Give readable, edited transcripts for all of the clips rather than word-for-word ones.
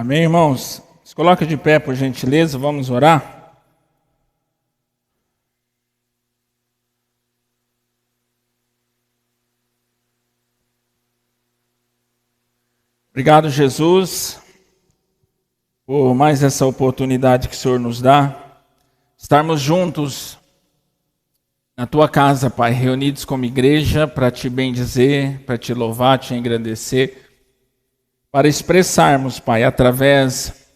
Amém, irmãos? Se coloca de pé, por gentileza, vamos orar. Obrigado, Jesus, por mais essa oportunidade que o Senhor nos dá. Estarmos juntos na Tua casa, Pai, reunidos como igreja para Te bendizer, para Te louvar, Te engrandecer, para expressarmos, Pai, através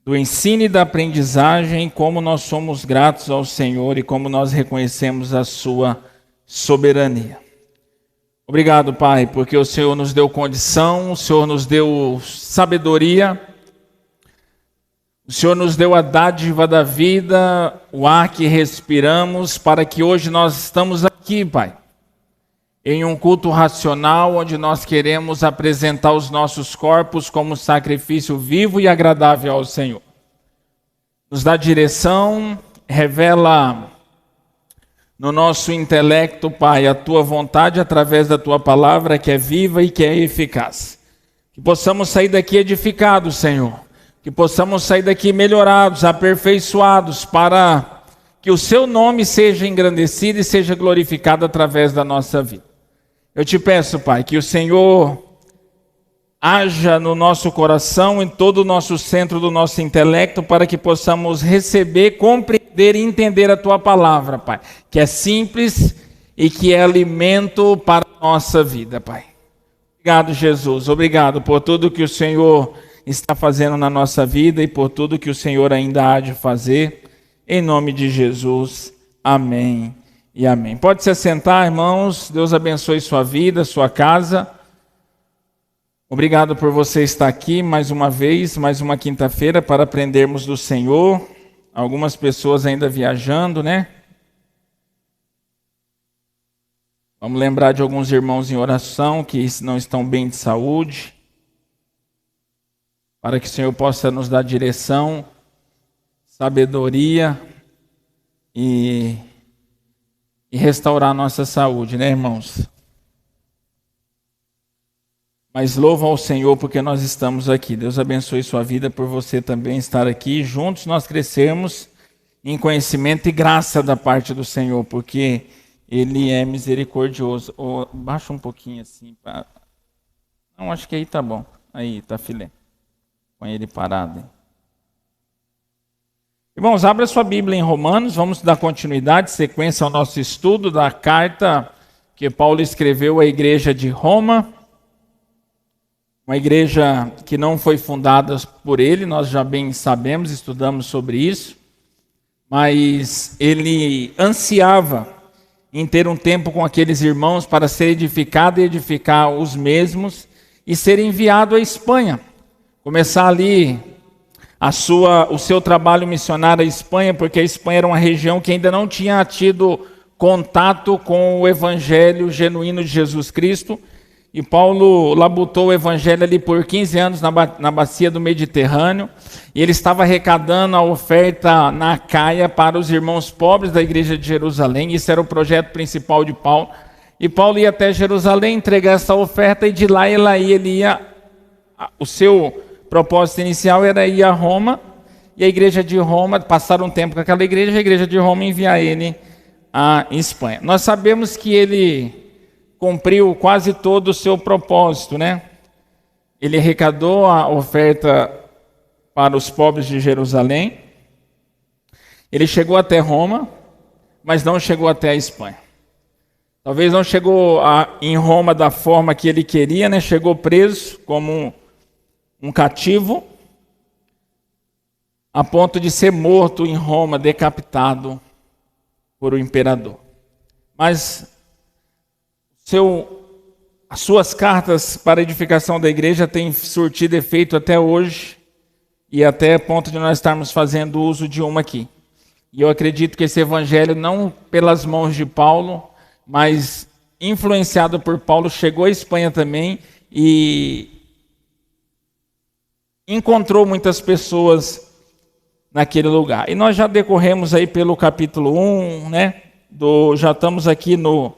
do ensino e da aprendizagem, como nós somos gratos ao Senhor e como nós reconhecemos a Sua soberania. Obrigado, Pai, porque o Senhor nos deu condição, o Senhor nos deu sabedoria, o Senhor nos deu a dádiva da vida, o ar que respiramos, para que hoje nós estamos aqui, Pai, em um culto racional, onde nós queremos apresentar os nossos corpos como sacrifício vivo e agradável ao Senhor. Nos dá direção, revela no nosso intelecto, Pai, a Tua vontade através da Tua palavra, que é viva e que é eficaz. Que possamos sair daqui edificados, Senhor. Que possamos sair daqui melhorados, aperfeiçoados, para que o Seu nome seja engrandecido e seja glorificado através da nossa vida. Eu te peço, Pai, que o Senhor haja no nosso coração, em todo o nosso centro do nosso intelecto, para que possamos receber, compreender e entender a Tua palavra, Pai, que é simples e que é alimento para a nossa vida, Pai. Obrigado, Jesus, obrigado por tudo que o Senhor está fazendo na nossa vida e por tudo que o Senhor ainda há de fazer. Em nome de Jesus, amém e amém. Pode se assentar, irmãos. Deus abençoe sua vida, sua casa. Obrigado por você estar aqui mais uma vez, mais uma quinta-feira, para aprendermos do Senhor. Algumas pessoas ainda viajando, né? Vamos lembrar de alguns irmãos em oração que não estão bem de saúde, para que o Senhor possa nos dar direção, sabedoria e restaurar a nossa saúde, né, irmãos? Mas louva ao Senhor porque nós estamos aqui. Deus abençoe sua vida por você também estar aqui. Juntos nós crescemos em conhecimento e graça da parte do Senhor, porque Ele é misericordioso. Baixa um pouquinho assim. Não, acho que aí tá bom. Aí, tá filé. Põe ele parado. Hein? Irmãos, abra sua Bíblia em Romanos. Vamos dar continuidade, sequência ao nosso estudo da carta que Paulo escreveu à igreja de Roma. Uma igreja que não foi fundada por ele, nós já bem sabemos, estudamos sobre isso. Mas ele ansiava em ter um tempo com aqueles irmãos para ser edificado e edificar os mesmos e ser enviado à Espanha. Começar ali o seu trabalho missionário à Espanha, porque a Espanha era uma região que ainda não tinha tido contato com o evangelho genuíno de Jesus Cristo. E Paulo labutou o evangelho ali por 15 anos na bacia do Mediterrâneo. E ele estava arrecadando a oferta na Acaia para os irmãos pobres da igreja de Jerusalém. Isso era o projeto principal de Paulo. E Paulo ia até Jerusalém entregar essa oferta e de lá ele ia. O seu propósito inicial era ir a Roma. E a igreja de Roma, passar um tempo com aquela igreja, a igreja de Roma enviar ele à Espanha. Nós sabemos que ele cumpriu quase todo o seu propósito, né? Ele arrecadou a oferta para os pobres de Jerusalém. Ele chegou até Roma, mas não chegou até a Espanha. Talvez não chegou em Roma da forma que ele queria, né? Chegou preso como um cativo, a ponto de ser morto em Roma, decapitado por o imperador. Mas as suas cartas para a edificação da igreja têm surtido efeito até hoje, e até ponto de nós estarmos fazendo uso de uma aqui. E eu acredito que esse evangelho, não pelas mãos de Paulo, mas influenciado por Paulo, chegou à Espanha também e encontrou muitas pessoas naquele lugar. E nós já decorremos aí pelo capítulo 1, né? Já estamos aqui no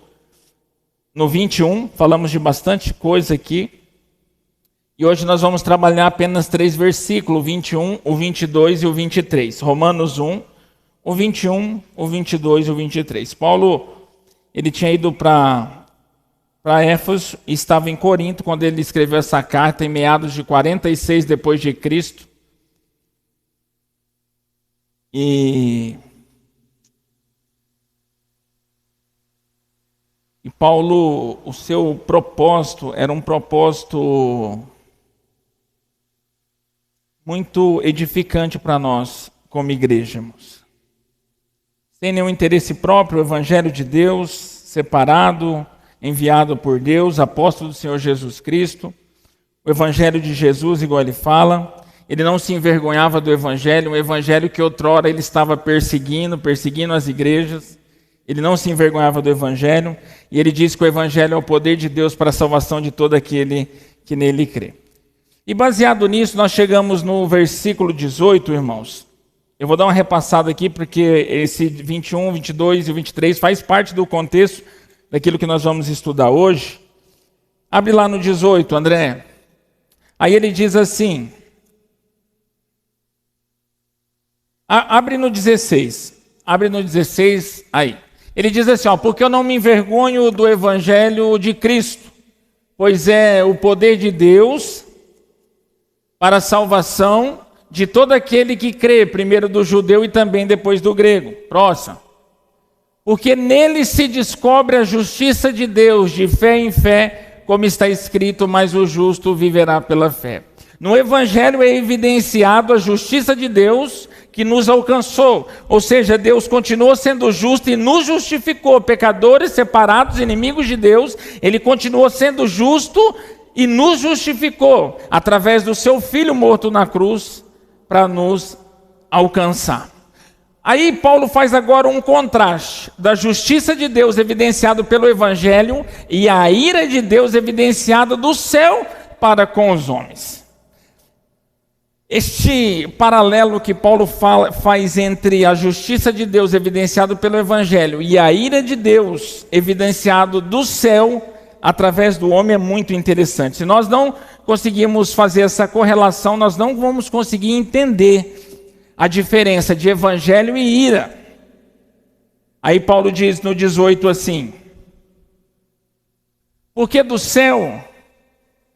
21, falamos de bastante coisa aqui. E E hoje nós vamos trabalhar apenas 3 versículos, o 21, o 22 e o 23. Romanos 1, o 21, o 22 e o 23. Paulo, ele tinha ido para Éfeso e estava em Corinto quando ele escreveu essa carta em meados de 46 depois de Cristo. E Paulo, o seu propósito era um propósito muito edificante para nós como igreja, irmãos. Sem nenhum interesse próprio, o Evangelho de Deus, separado, enviado por Deus, apóstolo do Senhor Jesus Cristo, o Evangelho de Jesus, igual ele fala, ele não se envergonhava do Evangelho, um Evangelho que outrora ele estava perseguindo as igrejas, ele não se envergonhava do Evangelho, e ele diz que o Evangelho é o poder de Deus para a salvação de todo aquele que nele crê. E baseado nisso, nós chegamos no versículo 18, irmãos. Eu vou dar uma repassada aqui, porque esse 21, 22 e 23 faz parte do contexto daquilo que nós vamos estudar hoje. Abre lá no 18, André. Aí ele diz assim... Abre no 16. Abre no 16 aí. Ele diz assim, porque eu não me envergonho do Evangelho de Cristo, pois é o poder de Deus para a salvação de todo aquele que crê, primeiro do judeu e também depois do grego. Próximo. Porque nele se descobre a justiça de Deus, de fé em fé, como está escrito, mas o justo viverá pela fé. No Evangelho é evidenciado a justiça de Deus que nos alcançou. Ou seja, Deus continuou sendo justo e nos justificou. Pecadores, separados, inimigos de Deus, Ele continuou sendo justo e nos justificou através do seu Filho morto na cruz para nos alcançar. Aí Paulo faz agora um contraste da justiça de Deus evidenciado pelo Evangelho e a ira de Deus evidenciada do céu para com os homens. Este paralelo que Paulo faz entre a justiça de Deus evidenciado pelo Evangelho e a ira de Deus evidenciado do céu através do homem é muito interessante. Se nós não conseguirmos fazer essa correlação, nós não vamos conseguir entender a diferença de Evangelho e ira. Aí Paulo diz no 18 assim: porque do céu...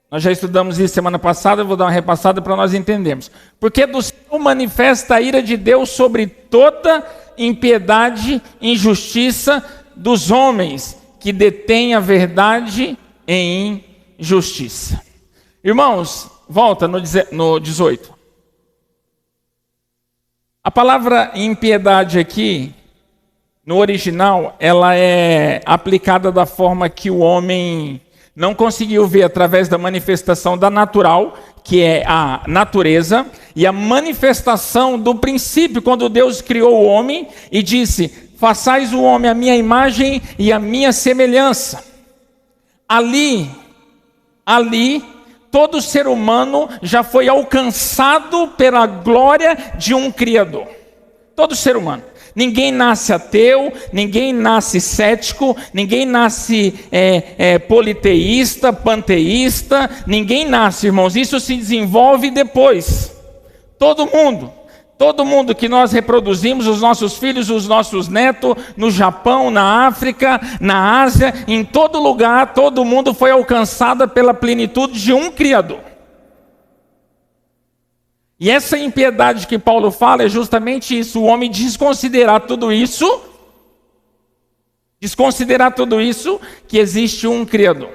Nós já estudamos isso semana passada, eu vou dar uma repassada para nós entendermos. Porque do céu manifesta a ira de Deus sobre toda impiedade e injustiça dos homens que detêm a verdade em injustiça. Irmãos, volta no 18. A palavra impiedade aqui, no original, ela é aplicada da forma que o homem não conseguiu ver através da manifestação da natural, que é a natureza, e a manifestação do princípio, quando Deus criou o homem e disse: façais o homem à minha imagem e à minha semelhança. Ali, todo ser humano já foi alcançado pela glória de um Criador. Todo ser humano. Ninguém nasce ateu, ninguém nasce cético, ninguém nasce politeísta, panteísta, ninguém nasce, irmãos, isso se desenvolve depois. Todo mundo que nós reproduzimos, os nossos filhos, os nossos netos, no Japão, na África, na Ásia, em todo lugar, todo mundo foi alcançado pela plenitude de um Criador. E essa impiedade que Paulo fala é justamente isso, o homem desconsiderar tudo isso, que existe um Criador.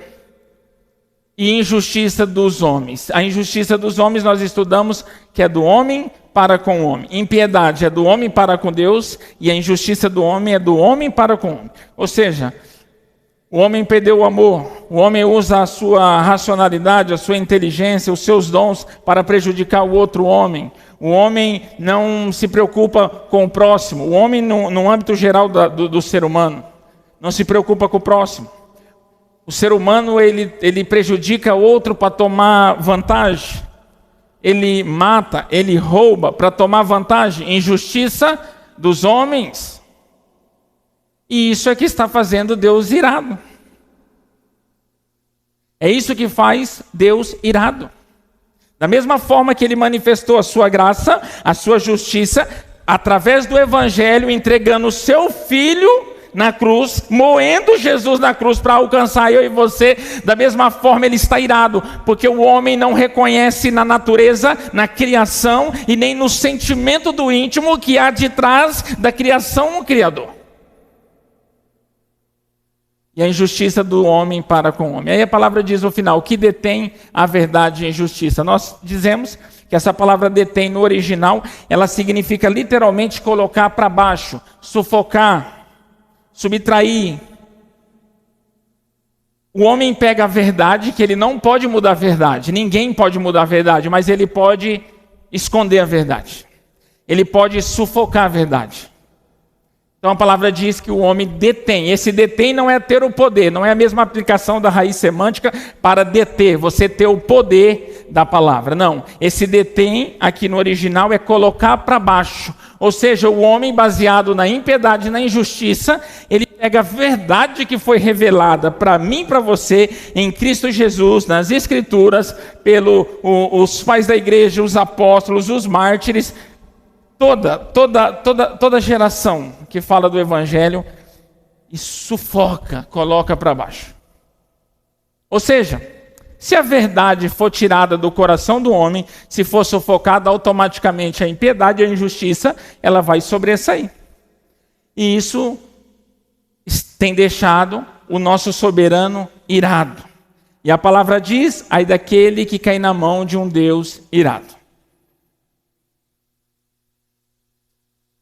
E injustiça dos homens. A injustiça dos homens nós estudamos que é do homem para com o homem. Impiedade é do homem para com Deus e a injustiça do homem é do homem para com o homem. Ou seja, o homem perdeu o amor, o homem usa a sua racionalidade, a sua inteligência, os seus dons para prejudicar o outro homem. O homem não se preocupa com o próximo. O homem, no âmbito geral do ser humano, não se preocupa com o próximo. O ser humano, ele prejudica o outro para tomar vantagem. Ele mata, ele rouba para tomar vantagem. Injustiça dos homens. E isso é que está fazendo Deus irado. É isso que faz Deus irado. Da mesma forma que ele manifestou a sua graça, a sua justiça, através do evangelho, entregando o seu filho na cruz, moendo Jesus na cruz para alcançar eu e você. Da mesma forma ele está irado, porque o homem não reconhece na natureza, na criação e nem no sentimento do íntimo que há de trás da criação o Criador. E a injustiça do homem para com o homem. Aí a palavra diz no final, que detém a verdade e a injustiça. Nós dizemos que essa palavra detém no original, ela significa literalmente colocar para baixo, sufocar, subtrair. O homem pega a verdade, que ele não pode mudar a verdade, ninguém pode mudar a verdade, mas ele pode esconder a verdade, ele pode sufocar a verdade. Então a palavra diz que o homem detém. Esse detém não é ter o poder, não é a mesma aplicação da raiz semântica para deter, você ter o poder da palavra. Não, esse detém aqui no original é colocar para baixo. Ou seja, o homem baseado na impiedade, na injustiça, ele pega a verdade que foi revelada para mim e para você em Cristo Jesus, nas Escrituras, os pais da igreja, os apóstolos, os mártires, toda geração que fala do evangelho e sufoca, coloca para baixo. Ou seja, se a verdade for tirada do coração do homem, se for sufocada, automaticamente a impiedade e a injustiça, ela vai sobressair. E isso tem deixado o nosso soberano irado. E a palavra diz, ai daquele que cai na mão de um Deus irado.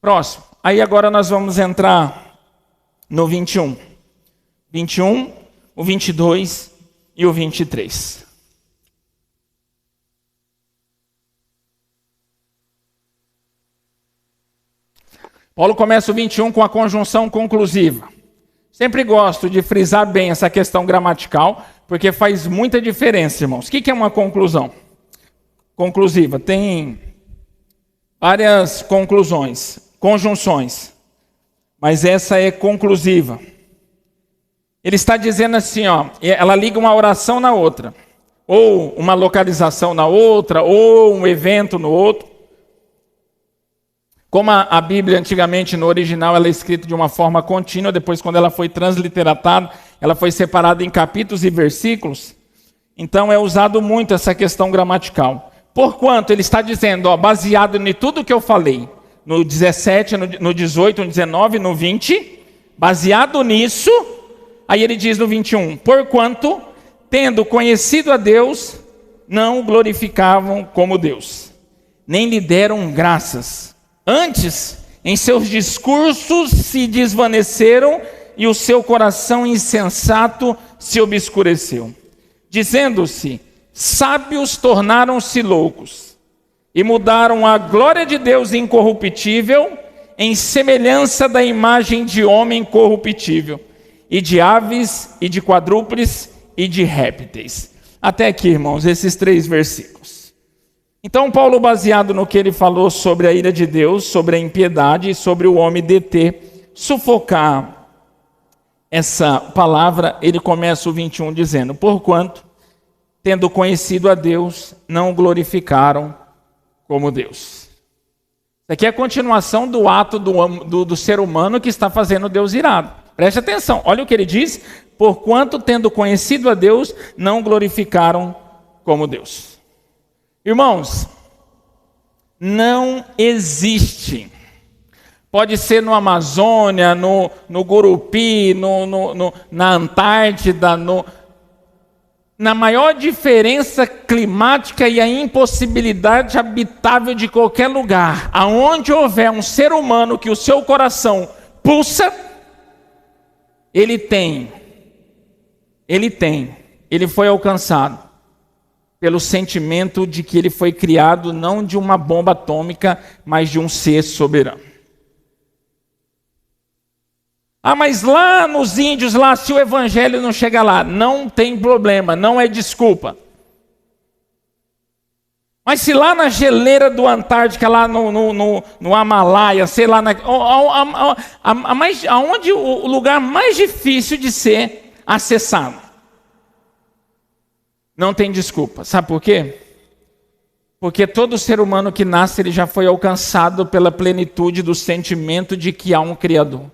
Próximo. Aí agora nós vamos entrar no 21. 21, o 22 e o 23. Paulo começa o 21 com a conjunção conclusiva. Sempre gosto de frisar bem essa questão gramatical, porque faz muita diferença, irmãos. O que é uma conclusão conclusiva? Tem várias conjunções, mas essa é conclusiva. Ele está dizendo assim, ela liga uma oração na outra, ou uma localização na outra, ou um evento no outro. Como a Bíblia antigamente no original ela é escrita de uma forma contínua, depois quando ela foi transliteratada, ela foi separada em capítulos e versículos, então é usado muito essa questão gramatical. Porquanto ele está dizendo, baseado em tudo que eu falei, no 17, no 18, no 19, no 20, baseado nisso, aí ele diz no 21, porquanto, tendo conhecido a Deus, não o glorificavam como Deus, nem lhe deram graças. Antes, em seus discursos se desvaneceram e o seu coração insensato se obscureceu. Dizendo-se, sábios tornaram-se loucos e mudaram a glória de Deus incorruptível em semelhança da imagem de homem corruptível, e de aves, e de quadrúpedes, e de répteis. Até aqui, irmãos, esses 3 versículos. Então, Paulo, baseado no que ele falou sobre a ira de Deus, sobre a impiedade, sobre o homem deter, sufocar essa palavra, ele começa o 21 dizendo, porquanto, tendo conhecido a Deus, não o glorificaram como Deus. Isso aqui é a continuação do ato do ser humano que está fazendo Deus irado. Preste atenção, olha o que ele diz, porquanto, tendo conhecido a Deus, não o glorificaram como Deus. Irmãos, não existe, pode ser no Amazônia, no Gurupi, na Antártida, na maior diferença climática e a impossibilidade habitável de qualquer lugar, aonde houver um ser humano que o seu coração pulsa, ele foi alcançado pelo sentimento de que ele foi criado não de uma bomba atômica, mas de um ser soberano. Mas lá nos índios, lá, se o evangelho não chega lá, não tem problema, não é desculpa. Mas se lá na geleira do Antártica, lá no Himalaia, sei lá, aonde o lugar mais difícil de ser acessado, não tem desculpa. Sabe por quê? Porque todo ser humano que nasce, ele já foi alcançado pela plenitude do sentimento de que há um Criador.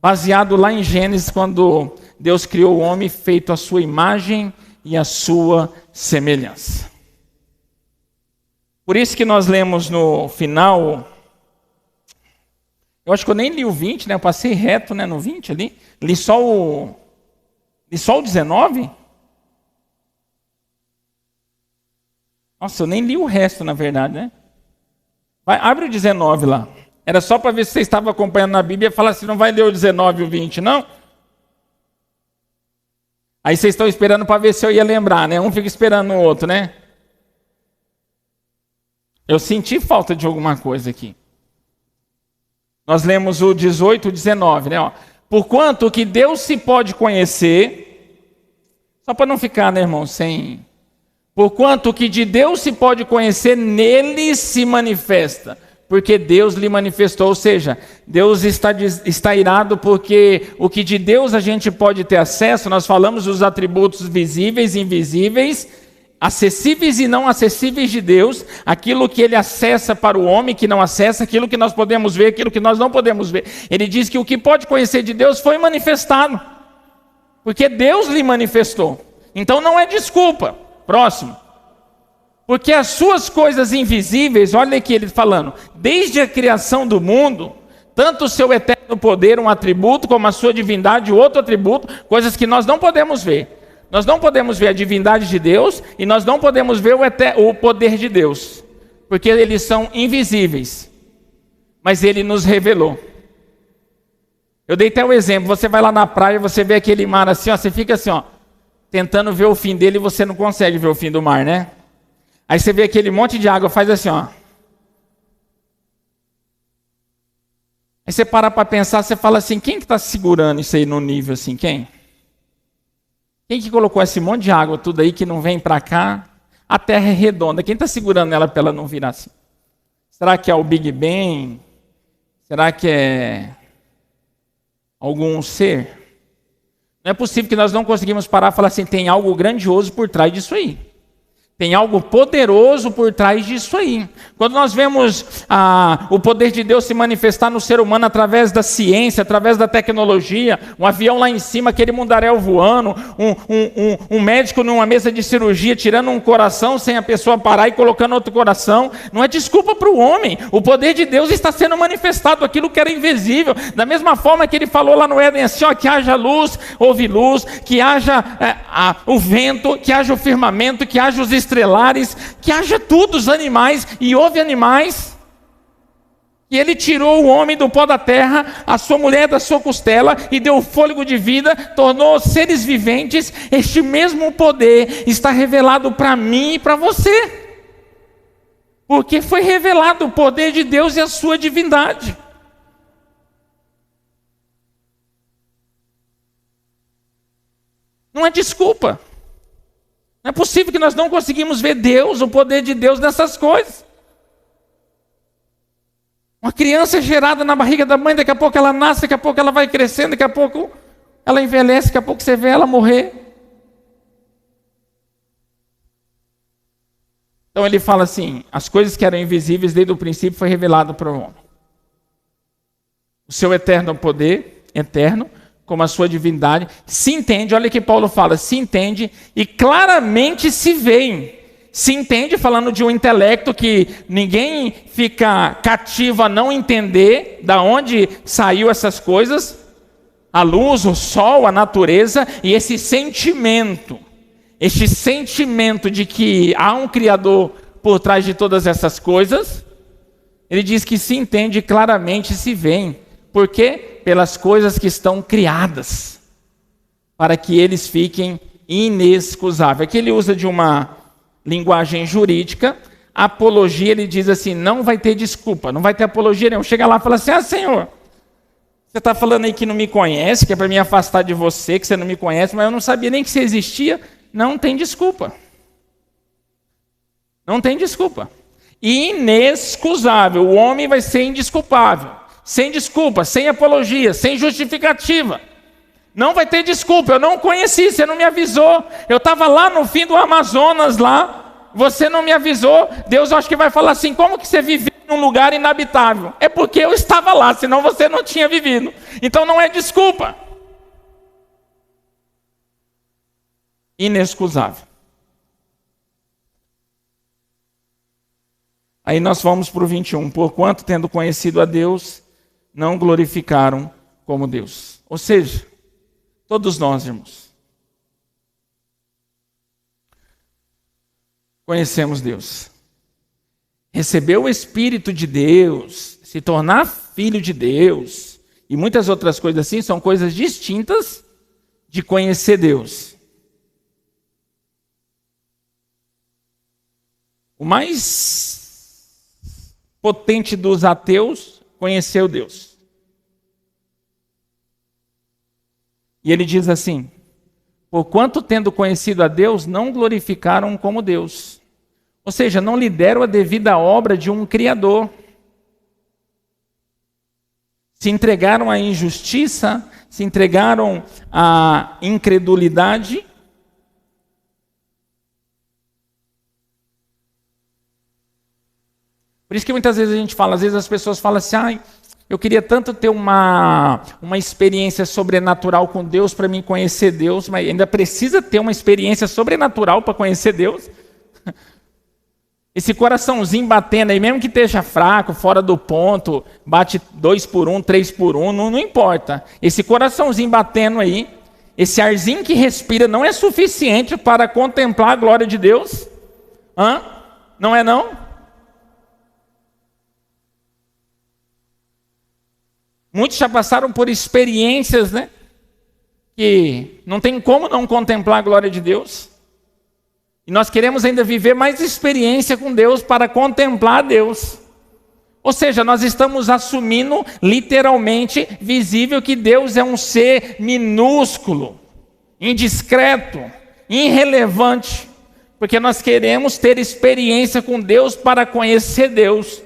Baseado lá em Gênesis, quando Deus criou o homem feito à sua imagem e à sua semelhança. Por isso que nós lemos no final, eu acho que eu nem li o 20, né? Eu passei reto, né, no 20 ali. Li só o 19. Nossa, eu nem li o resto, na verdade, né? Abre o 19 lá. Era só para ver se você estava acompanhando na Bíblia e falar assim, não vai ler o 19 e o 20, não? Aí vocês estão esperando para ver se eu ia lembrar, né? Um fica esperando o outro, né? Eu senti falta de alguma coisa aqui. Nós lemos o 18 e o 19, né? Ó, porquanto que Deus se pode conhecer, só para não ficar, né, irmão, sem... Porquanto que de Deus se pode conhecer, nele se manifesta. Porque Deus lhe manifestou, ou seja, Deus está irado porque o que de Deus a gente pode ter acesso, nós falamos dos atributos visíveis e invisíveis, acessíveis e não acessíveis de Deus, aquilo que ele acessa para o homem que não acessa, aquilo que nós podemos ver, aquilo que nós não podemos ver. Ele diz que o que pode conhecer de Deus foi manifestado, porque Deus lhe manifestou. Então não é desculpa. Próximo. Porque as suas coisas invisíveis, olha aqui ele falando, desde a criação do mundo, tanto o seu eterno poder, um atributo, como a sua divindade, outro atributo, coisas que nós não podemos ver. Nós não podemos ver a divindade de Deus e nós não podemos ver o poder de Deus, porque eles são invisíveis, mas ele nos revelou. Eu dei até o exemplo, você vai lá na praia, você vê aquele mar assim, ó, você fica assim, ó, tentando ver o fim dele e você não consegue ver o fim do mar, né? Aí você vê aquele monte de água, faz assim, ó. Aí você para pensar, você fala assim, quem que está segurando isso aí no nível assim, quem? Quem que colocou esse monte de água tudo aí que não vem para cá? A terra é redonda, quem está segurando ela para ela não virar assim? Será que é o Big Bang? Será que é algum ser? Não é possível que nós não conseguimos parar e falar assim, tem algo grandioso por trás disso aí. Tem algo poderoso por trás disso aí. Quando nós vemos o poder de Deus se manifestar no ser humano através da ciência, através da tecnologia, um avião lá em cima, aquele mundaréu voando, um médico numa mesa de cirurgia tirando um coração sem a pessoa parar e colocando outro coração, não é desculpa para o homem. O poder de Deus está sendo manifestado, aquilo que era invisível. Da mesma forma que ele falou lá no Éden, assim, ó, que haja luz, houve luz, que haja o vento, que haja o firmamento, que haja os estrelares, que haja tudo, os animais, e houve animais, e ele tirou o homem do pó da terra, a sua mulher da sua costela, e deu fôlego de vida, tornou seres viventes. Este mesmo poder está revelado para mim e para você, porque foi revelado o poder de Deus e a sua divindade. Não é desculpa. Não é possível que nós não conseguimos ver Deus, o poder de Deus nessas coisas. Uma criança gerada na barriga da mãe, daqui a pouco ela nasce, daqui a pouco ela vai crescendo, daqui a pouco ela envelhece, daqui a pouco você vê ela morrer. Então ele fala assim, as coisas que eram invisíveis desde o princípio foi revelado para o homem. O seu eterno poder, eterno, como a sua divindade, se entende, olha que Paulo fala, se entende e claramente se vê. Se entende falando de um intelecto que ninguém fica cativo a não entender da onde saiu essas coisas, a luz, o sol, a natureza, e esse sentimento de que há um Criador por trás de todas essas coisas, ele diz que se entende claramente e se vê. Por quê? Pelas coisas que estão criadas, para que eles fiquem inexcusáveis. Aqui ele usa de uma linguagem jurídica, apologia, ele diz assim, não vai ter desculpa, não vai ter apologia nenhuma. Chega lá e fala assim, Senhor, você está falando aí que não me conhece, que é para me afastar de você, que você não me conhece, mas eu não sabia nem que você existia. Não tem desculpa. Não tem desculpa. Inexcusável, o homem vai ser indesculpável. Sem desculpa, sem apologia, sem justificativa. Não vai ter desculpa, eu não conheci, você não me avisou. Eu estava lá no fim do Amazonas, lá, Você não me avisou. Deus, eu acho que vai falar assim: como que você viveu num lugar inabitável? É porque eu estava lá, senão você não tinha vivido. Então não é desculpa. Inexcusável. Aí nós vamos para o 21. Porquanto, tendo conhecido a Deus, não glorificaram como Deus. Ou seja, todos nós, irmãos, conhecemos Deus. Receber o Espírito de Deus, se tornar filho de Deus, e muitas outras coisas assim, são coisas distintas de conhecer Deus. O mais potente dos ateus conheceu Deus. E ele diz assim: porquanto tendo conhecido a Deus, não glorificaram como Deus. Ou seja, não lhe deram a devida obra de um Criador. Se entregaram à injustiça, se entregaram à incredulidade. Por isso que muitas vezes a gente fala, às vezes as pessoas falam assim: ai, eu queria tanto ter uma experiência sobrenatural com Deus para mim conhecer Deus, mas ainda precisa ter uma experiência sobrenatural para conhecer Deus. Esse coraçãozinho batendo aí, mesmo que esteja fraco, fora do ponto, bate 2 por 1, 3 por 1, não importa. Esse coraçãozinho batendo aí, esse arzinho que respira não é suficiente para contemplar a glória de Deus? Não é não? Muitos já passaram por experiências, né? Que não tem como não contemplar a glória de Deus. E nós queremos ainda viver mais experiência com Deus para contemplar Deus. Ou seja, nós estamos assumindo literalmente visível que Deus é um ser minúsculo, indiscreto, irrelevante. Porque nós queremos ter experiência com Deus para conhecer Deus.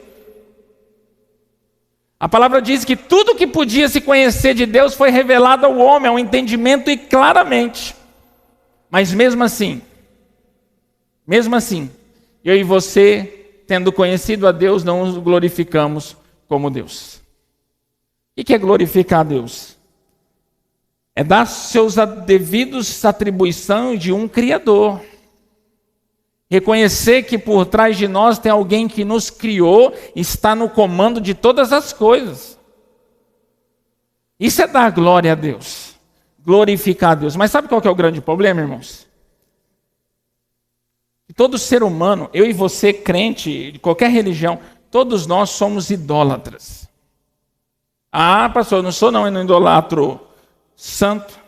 A palavra diz que tudo que podia se conhecer de Deus foi revelado ao homem, ao entendimento e claramente. Mas mesmo assim, eu e você, tendo conhecido a Deus, não os glorificamos como Deus. O que é glorificar a Deus? É dar seus devidos atribuições de um Criador. Reconhecer que por trás de nós tem alguém que nos criou, está no comando de todas as coisas. Isso é dar glória a Deus, glorificar a Deus. Mas sabe qual que é o grande problema, irmãos? Todo ser humano, eu e você, crente de qualquer religião, todos nós somos idólatras. Ah, pastor, eu não sou não, eu não idolatro santo.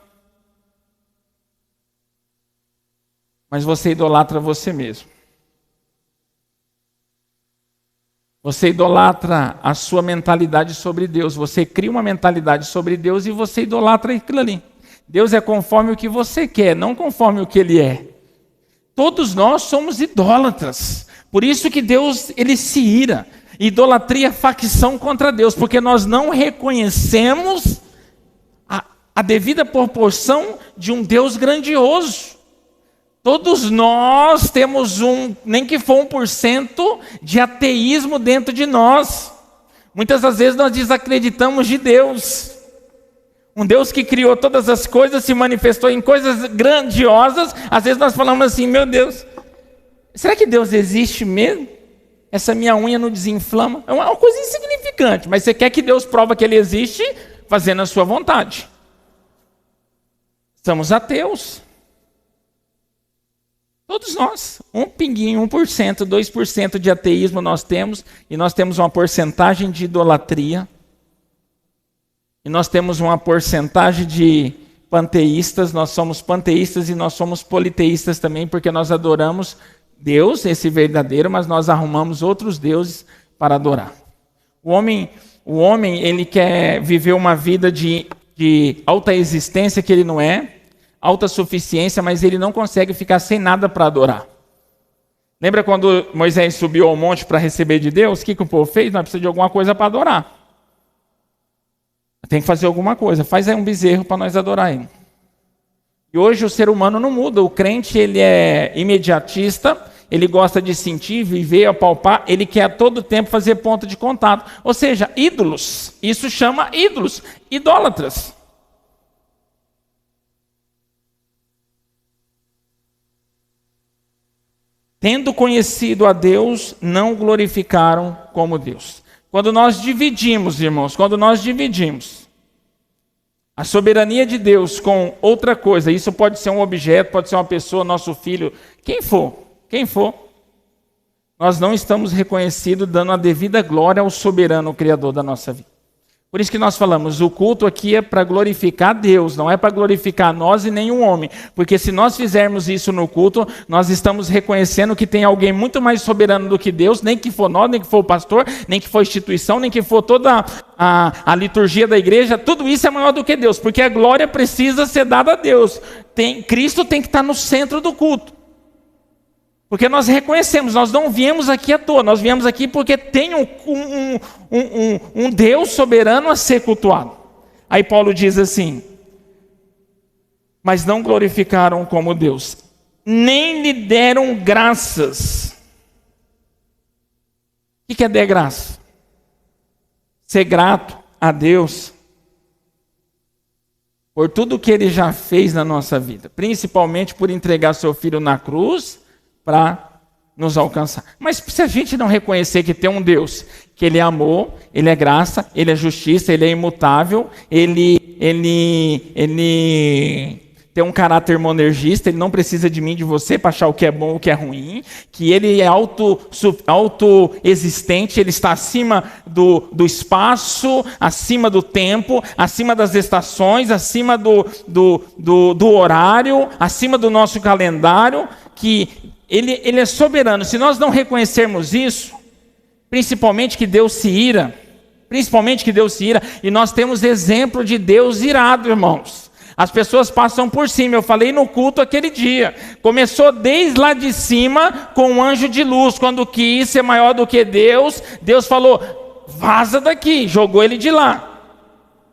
Mas você idolatra você mesmo. Você idolatra a sua mentalidade sobre Deus. Você cria uma mentalidade sobre Deus e você idolatra aquilo ali. Deus é conforme o que você quer, não conforme o que Ele é. Todos nós somos idólatras. Por isso que Deus, Ele se ira. Idolatria é facção contra Deus, porque nós não reconhecemos a devida proporção de um Deus grandioso. Todos nós temos nem que for 1% de ateísmo dentro de nós. Muitas das vezes nós desacreditamos de Deus. Um Deus que criou todas as coisas, se manifestou em coisas grandiosas. Às vezes nós falamos assim: meu Deus, será que Deus existe mesmo? Essa minha unha não desinflama? É uma coisa insignificante, mas você quer que Deus prova que Ele existe fazendo a sua vontade. Somos ateus. Todos nós, um pinguinho, 1%, 2% de ateísmo nós temos, e nós temos uma porcentagem de idolatria, e nós temos uma porcentagem de panteístas, nós somos panteístas e nós somos politeístas também, porque nós adoramos Deus, esse verdadeiro, mas nós arrumamos outros deuses para adorar. O homem ele quer viver uma vida de alta existência que ele não é, alta suficiência, mas ele não consegue ficar sem nada para adorar. Lembra quando Moisés subiu ao monte para receber de Deus? O que o povo fez? Nós precisamos de alguma coisa para adorar. Tem que fazer alguma coisa. Faz aí um bezerro para nós adorar Ele. E hoje o ser humano não muda. O crente ele é imediatista, ele gosta de sentir, viver, apalpar, ele quer a todo tempo fazer ponto de contato. Ou seja, ídolos. Isso chama ídolos, idólatras. Tendo conhecido a Deus, não o glorificaram como Deus. Quando nós dividimos, irmãos, a soberania de Deus com outra coisa, isso pode ser um objeto, pode ser uma pessoa, nosso filho, quem for, nós não estamos reconhecidos, dando a devida glória ao soberano Criador da nossa vida. Por isso que nós falamos, o culto aqui é para glorificar Deus, não é para glorificar nós e nenhum homem. Porque se nós fizermos isso no culto, nós estamos reconhecendo que tem alguém muito mais soberano do que Deus, nem que for nós, nem que for o pastor, nem que for a instituição, nem que for toda a liturgia da igreja, tudo isso é maior do que Deus, porque a glória precisa ser dada a Deus. Cristo tem que estar no centro do culto. Porque nós reconhecemos, nós não viemos aqui à toa, nós viemos aqui porque tem um Deus soberano a ser cultuado. Aí Paulo diz assim, mas não glorificaram como Deus, nem lhe deram graças. O que é dar graça? Ser grato a Deus por tudo que Ele já fez na nossa vida, principalmente por entregar seu Filho na cruz, para nos alcançar. Mas se a gente não reconhecer que tem um Deus, que Ele é amor, Ele é graça, Ele é justiça, Ele é imutável, Ele tem um caráter monergista, Ele não precisa de mim, de você, para achar o que é bom, o que é ruim, que Ele é autoexistente, Ele está acima do espaço, acima do tempo, acima das estações, acima do horário, acima do nosso calendário, que Ele é soberano. Se nós não reconhecermos isso, principalmente que Deus se ira, e nós temos exemplo de Deus irado, irmãos. As pessoas passam por cima, eu falei no culto aquele dia, começou desde lá de cima com um anjo de luz, quando quis ser maior do que Deus, Deus falou, vaza daqui, jogou ele de lá,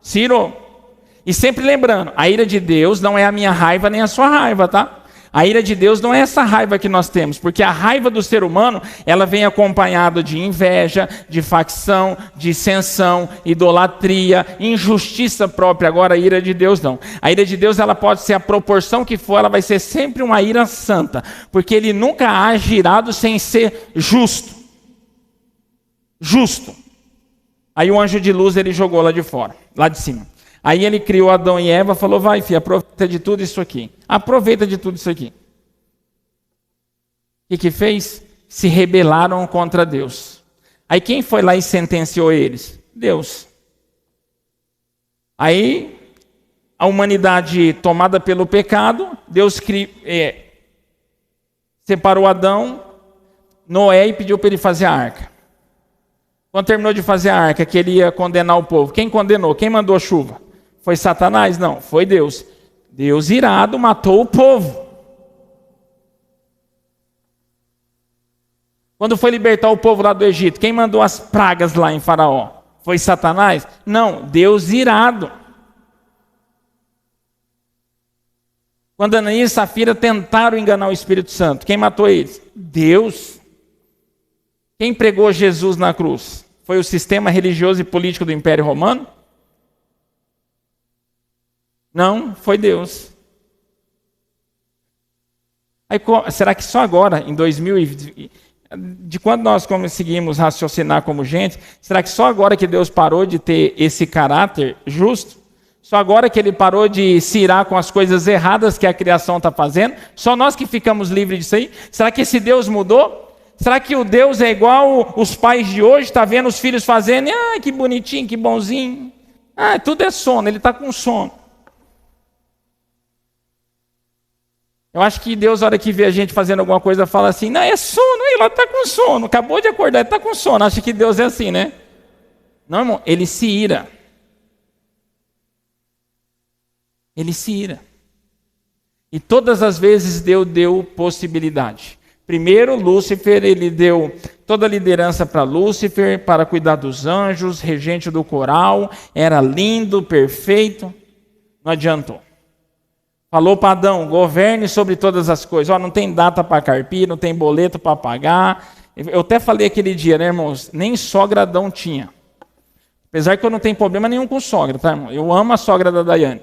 se irou. E sempre lembrando, a ira de Deus não é a minha raiva nem a sua raiva, tá? A ira de Deus não é essa raiva que nós temos, porque a raiva do ser humano, ela vem acompanhada de inveja, de facção, dissensão, idolatria, injustiça própria. Agora a ira de Deus não. A ira de Deus, ela pode ser a proporção que for, ela vai ser sempre uma ira santa, porque Ele nunca age irado sem ser justo. Justo. Aí o anjo de luz, ele jogou lá de fora, lá de cima. Aí ele criou Adão e Eva, falou, vai filho, aproveita de tudo isso aqui. Aproveita de tudo isso aqui. O que fez? Se rebelaram contra Deus. Aí quem foi lá e sentenciou eles? Deus. Aí a humanidade tomada pelo pecado, Deus separou Adão, Noé e pediu para ele fazer a arca. Quando terminou de fazer a arca, que ele ia condenar o povo, quem condenou? Quem mandou a chuva? Foi Satanás? Não, foi Deus. Deus irado matou o povo. Quando foi libertar o povo lá do Egito, quem mandou as pragas lá em Faraó? Foi Satanás? Não, Deus irado. Quando Ananias e Safira tentaram enganar o Espírito Santo, quem matou eles? Deus. Quem pregou Jesus na cruz? Foi o sistema religioso e político do Império Romano? Não, foi Deus. Aí, será que só agora, em 2020, de quando nós conseguimos raciocinar como gente, será que só agora que Deus parou de ter esse caráter justo? Só agora que Ele parou de se irar com as coisas erradas que a criação está fazendo? Só nós que ficamos livres disso aí? Será que esse Deus mudou? Será que o Deus é igual os pais de hoje, está vendo os filhos fazendo, e que bonitinho, que bonzinho. Tudo é sono, ele está com sono. Eu acho que Deus, na hora que vê a gente fazendo alguma coisa, fala assim, não, é sono, ele está com sono, acabou de acordar, ele está com sono. Acha que Deus é assim, né? Não, irmão, ele se ira. Ele se ira. E todas as vezes Deus deu possibilidade. Primeiro, Lúcifer, ele deu toda a liderança para Lúcifer, para cuidar dos anjos, regente do coral, era lindo, perfeito, não adiantou. Falou para Adão, governe sobre todas as coisas. Não tem data para carpir, não tem boleto para pagar. Eu até falei aquele dia, né, irmãos? Nem sogra Adão tinha. Apesar que eu não tenho problema nenhum com sogra, tá, irmão? Eu amo a sogra da Daiane.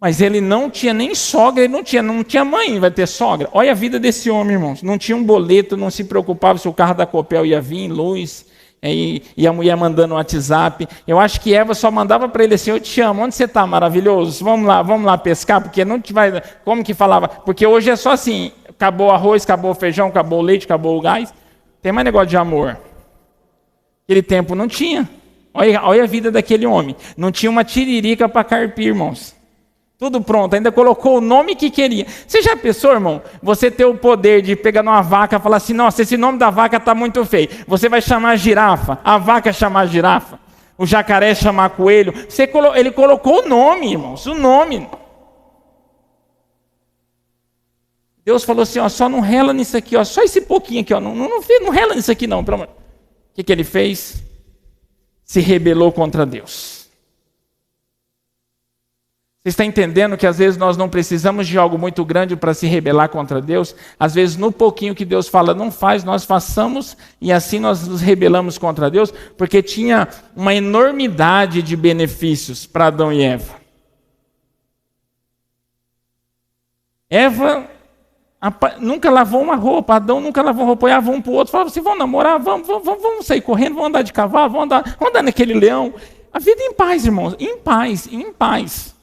Mas ele não tinha nem sogra, ele não tinha mãe, vai ter sogra. Olha a vida desse homem, irmãos. Não tinha um boleto, não se preocupava se o carro da Copel ia vir, luz... E a mulher mandando um WhatsApp. Eu acho que Eva só mandava para ele assim: eu te amo, onde você está, maravilhoso? Vamos lá pescar, porque não te vai. Como que falava? Porque hoje é só assim: acabou o arroz, acabou o feijão, acabou o leite, acabou o gás. Tem mais negócio de amor. Aquele tempo não tinha. Olha a vida daquele homem. Não tinha uma tiririca para carpir, irmãos. Tudo pronto, ainda colocou o nome que queria. Você já pensou, irmão? Você ter o poder de pegar numa vaca e falar assim: nossa, esse nome da vaca está muito feio. Você vai chamar a girafa, a vaca chamar a girafa, o jacaré chamar coelho. Ele colocou o nome, irmãos, o nome. Deus falou assim: ó, só não rela nisso aqui, ó, só esse pouquinho aqui, ó, não rela nisso aqui não. Pelo amor. O que ele fez? Se rebelou contra Deus. Você está entendendo que às vezes nós não precisamos de algo muito grande para se rebelar contra Deus? Às vezes no pouquinho que Deus fala não faz, nós façamos e assim nós nos rebelamos contra Deus, porque tinha uma enormidade de benefícios para Adão e Eva. Eva nunca lavou uma roupa, Adão nunca lavou roupa, olhava um para o outro, falava assim: vamos namorar, vamos sair correndo, vamos andar de cavalo, vamos andar naquele leão. A vida em paz, irmãos, em paz.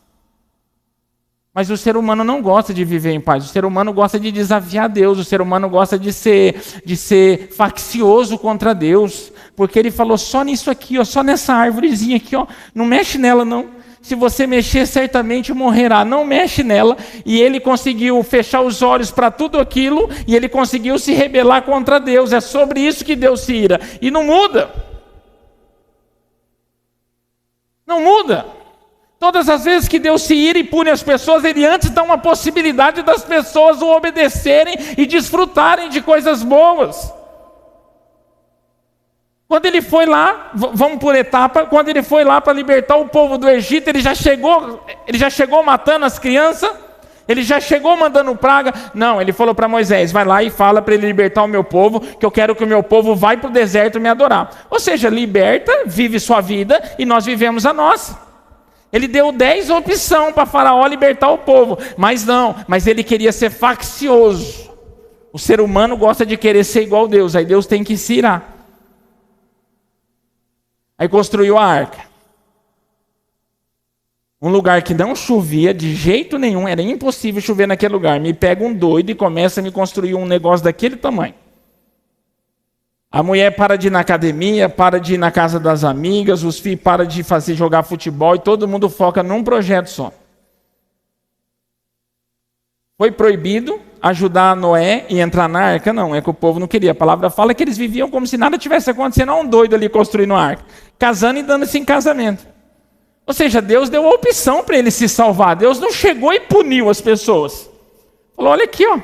Mas o ser humano não gosta de viver em paz. O ser humano gosta de desafiar Deus. O ser humano gosta de ser faccioso contra Deus. Porque ele falou: só nisso aqui, ó, só nessa árvorezinha aqui, ó, não mexe nela não. Se você mexer, certamente morrerá. Não mexe nela. E ele conseguiu fechar os olhos para tudo aquilo. E ele conseguiu se rebelar contra Deus. É sobre isso que Deus se ira. E não muda. Não muda. Todas as vezes que Deus se ira e pune as pessoas, Ele antes dá uma possibilidade das pessoas o obedecerem e desfrutarem de coisas boas. Quando Ele foi lá, vamos por etapa, quando Ele foi lá para libertar o povo do Egito, Ele já chegou matando as crianças, Ele já chegou mandando praga. Não, Ele falou para Moisés: vai lá e fala para ele libertar o meu povo, que eu quero que o meu povo vá para o deserto me adorar. Ou seja, liberta, vive sua vida e nós vivemos a nossa. Ele deu 10 opções para Faraó libertar o povo, mas ele queria ser faccioso. O ser humano gosta de querer ser igual a Deus, aí Deus tem que se irar. Aí construiu a arca. Um lugar que não chovia de jeito nenhum, era impossível chover naquele lugar. Me pega um doido e começa a me construir um negócio daquele tamanho. A mulher para de ir na academia, para de ir na casa das amigas, os filhos param de jogar futebol e todo mundo foca num projeto só. Foi proibido ajudar Noé e entrar na arca? Não, é que o povo não queria. A palavra fala que eles viviam como se nada tivesse acontecendo. Olha um doido ali construindo a arca, casando e dando-se em casamento. Ou seja, Deus deu a opção para ele se salvar. Deus não chegou e puniu as pessoas. Falou: olha aqui, ó.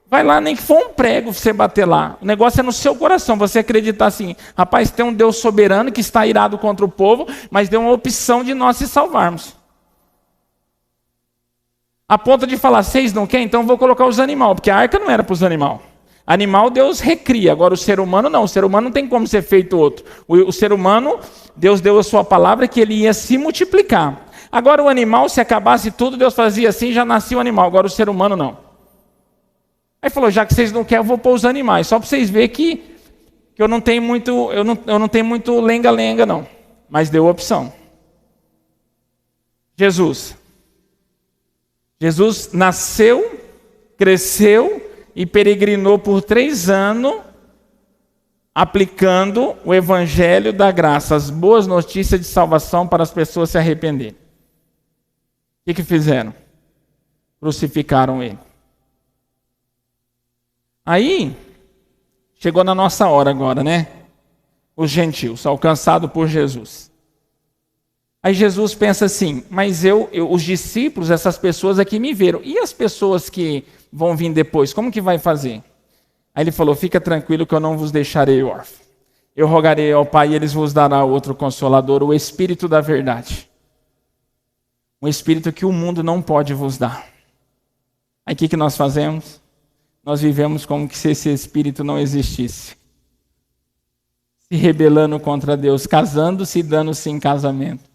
Vai lá, nem que for um prego você bater lá. O negócio é no seu coração, você acreditar assim: rapaz, tem um Deus soberano que está irado contra o povo, mas deu uma opção de nós se salvarmos. A ponto de falar: vocês não querem? Então eu vou colocar os animais, porque a arca não era para os animais. Animal Deus recria, agora o ser humano não. O ser humano não tem como ser feito outro. O ser humano, Deus deu a sua palavra que ele ia se multiplicar. Agora o animal, se acabasse tudo, Deus fazia assim, já nascia o animal. Agora o ser humano não. Aí falou: já que vocês não querem, eu vou pôr os animais. Só para vocês verem que eu não tenho muito lenga-lenga não. Mas deu opção. Jesus nasceu, cresceu e peregrinou por 3 anos, aplicando o evangelho da graça, as boas notícias de salvação para as pessoas se arrependerem. O que fizeram? Crucificaram ele. Aí, chegou na nossa hora agora, né? Os gentios, alcançados por Jesus. Aí Jesus pensa assim: mas os discípulos, essas pessoas aqui me viram. E as pessoas que vão vir depois, como que vai fazer? Aí ele falou: fica tranquilo que eu não vos deixarei órfão. Eu rogarei ao Pai e eles vos dará outro Consolador, o Espírito da verdade. Um espírito que o mundo não pode vos dar. Aí o que nós fazemos? Nós vivemos como que se esse espírito não existisse. Se rebelando contra Deus, casando-se e dando-se em casamento.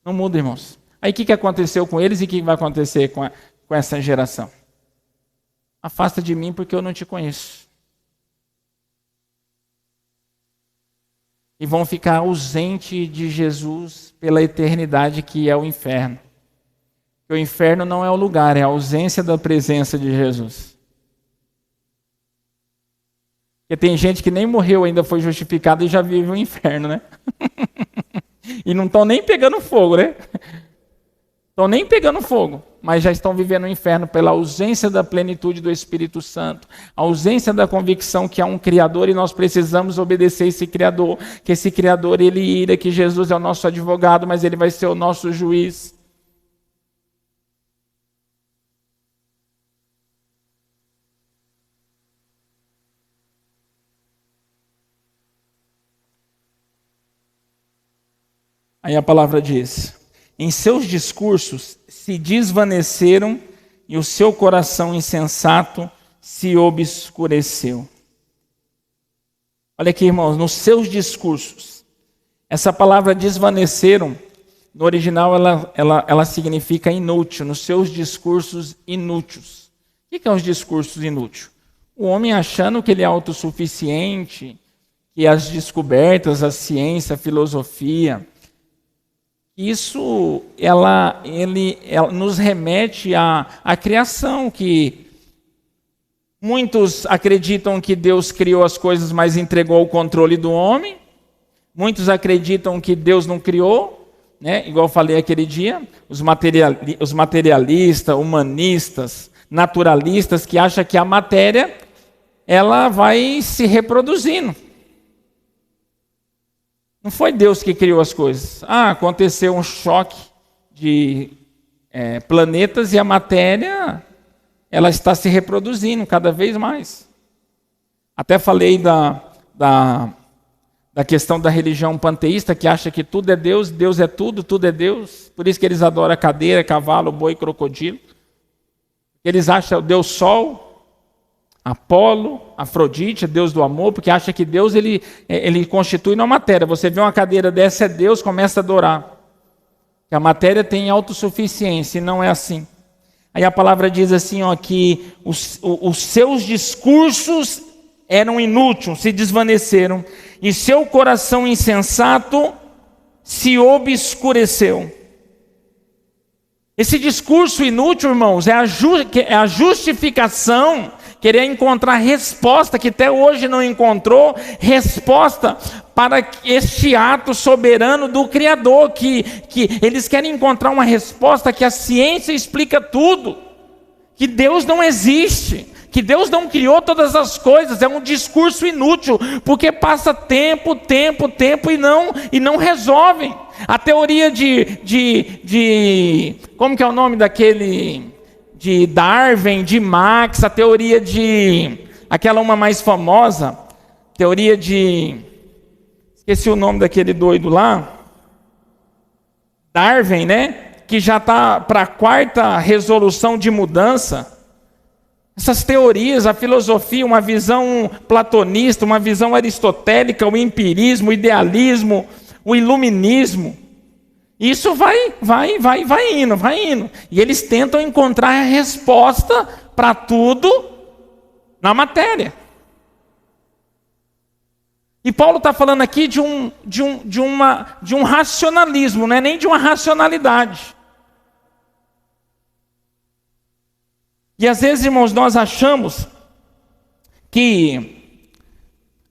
Não muda, irmãos. Aí o que aconteceu com eles e o que vai acontecer com essa geração? Afasta de mim porque eu não te conheço. E vão ficar ausentes de Jesus pela eternidade, que é o inferno. O inferno não é o lugar, é a ausência da presença de Jesus. Porque tem gente que nem morreu ainda, foi justificado e já vive o inferno, né? E não estão nem pegando fogo, né? Estão nem pegando fogo, mas já estão vivendo o inferno pela ausência da plenitude do Espírito Santo, a ausência da convicção que há um Criador e nós precisamos obedecer esse Criador, que esse Criador ele ira, que Jesus é o nosso advogado, mas ele vai ser o nosso juiz. Aí a palavra diz: em seus discursos se desvaneceram e o seu coração insensato se obscureceu. Olha aqui, irmãos, nos seus discursos. Essa palavra desvaneceram, no original ela significa inútil, nos seus discursos inúteis. O que é os discursos inúteis? O homem achando que ele é autossuficiente, que as descobertas, a ciência, a filosofia, isso ela nos remete à criação, que muitos acreditam que Deus criou as coisas, mas entregou o controle do homem. Muitos acreditam que Deus não criou, né? Igual eu falei aquele dia, os materialistas, humanistas, naturalistas, que acham que a matéria ela vai se reproduzindo. Não foi Deus que criou as coisas. Aconteceu um choque de planetas e a matéria ela está se reproduzindo cada vez mais. Até falei da questão da religião panteísta, que acha que tudo é Deus, Deus é tudo, tudo é Deus. Por isso que eles adoram cadeira, cavalo, boi, crocodilo. Eles acham o Deus Sol, Apolo, Afrodite, Deus do amor, porque acha que Deus ele constitui na matéria. Você vê uma cadeira dessa, é Deus, começa a adorar. Que a matéria tem autossuficiência, e não é assim. Aí a palavra diz assim, que os seus discursos eram inúteis, se desvaneceram, e seu coração insensato se obscureceu. Esse discurso inútil, irmãos, é a justificação, querer encontrar resposta, que até hoje não encontrou, resposta para este ato soberano do Criador, que eles querem encontrar uma resposta que a ciência explica tudo, que Deus não existe, que Deus não criou todas as coisas. É um discurso inútil, porque passa tempo e não resolvem. A teoria como que é o nome daquele, de Darwin, de Marx, a teoria aquela uma mais famosa, teoria esqueci o nome daquele doido lá, Darwin, né? Que já está para a 4ª resolução de mudança. Essas teorias, a filosofia, uma visão platonista, uma visão aristotélica, o empirismo, o idealismo, o iluminismo, isso vai indo. E eles tentam encontrar a resposta para tudo na matéria. E Paulo está falando aqui de um racionalismo, não é nem de uma racionalidade. E às vezes, irmãos, nós achamos que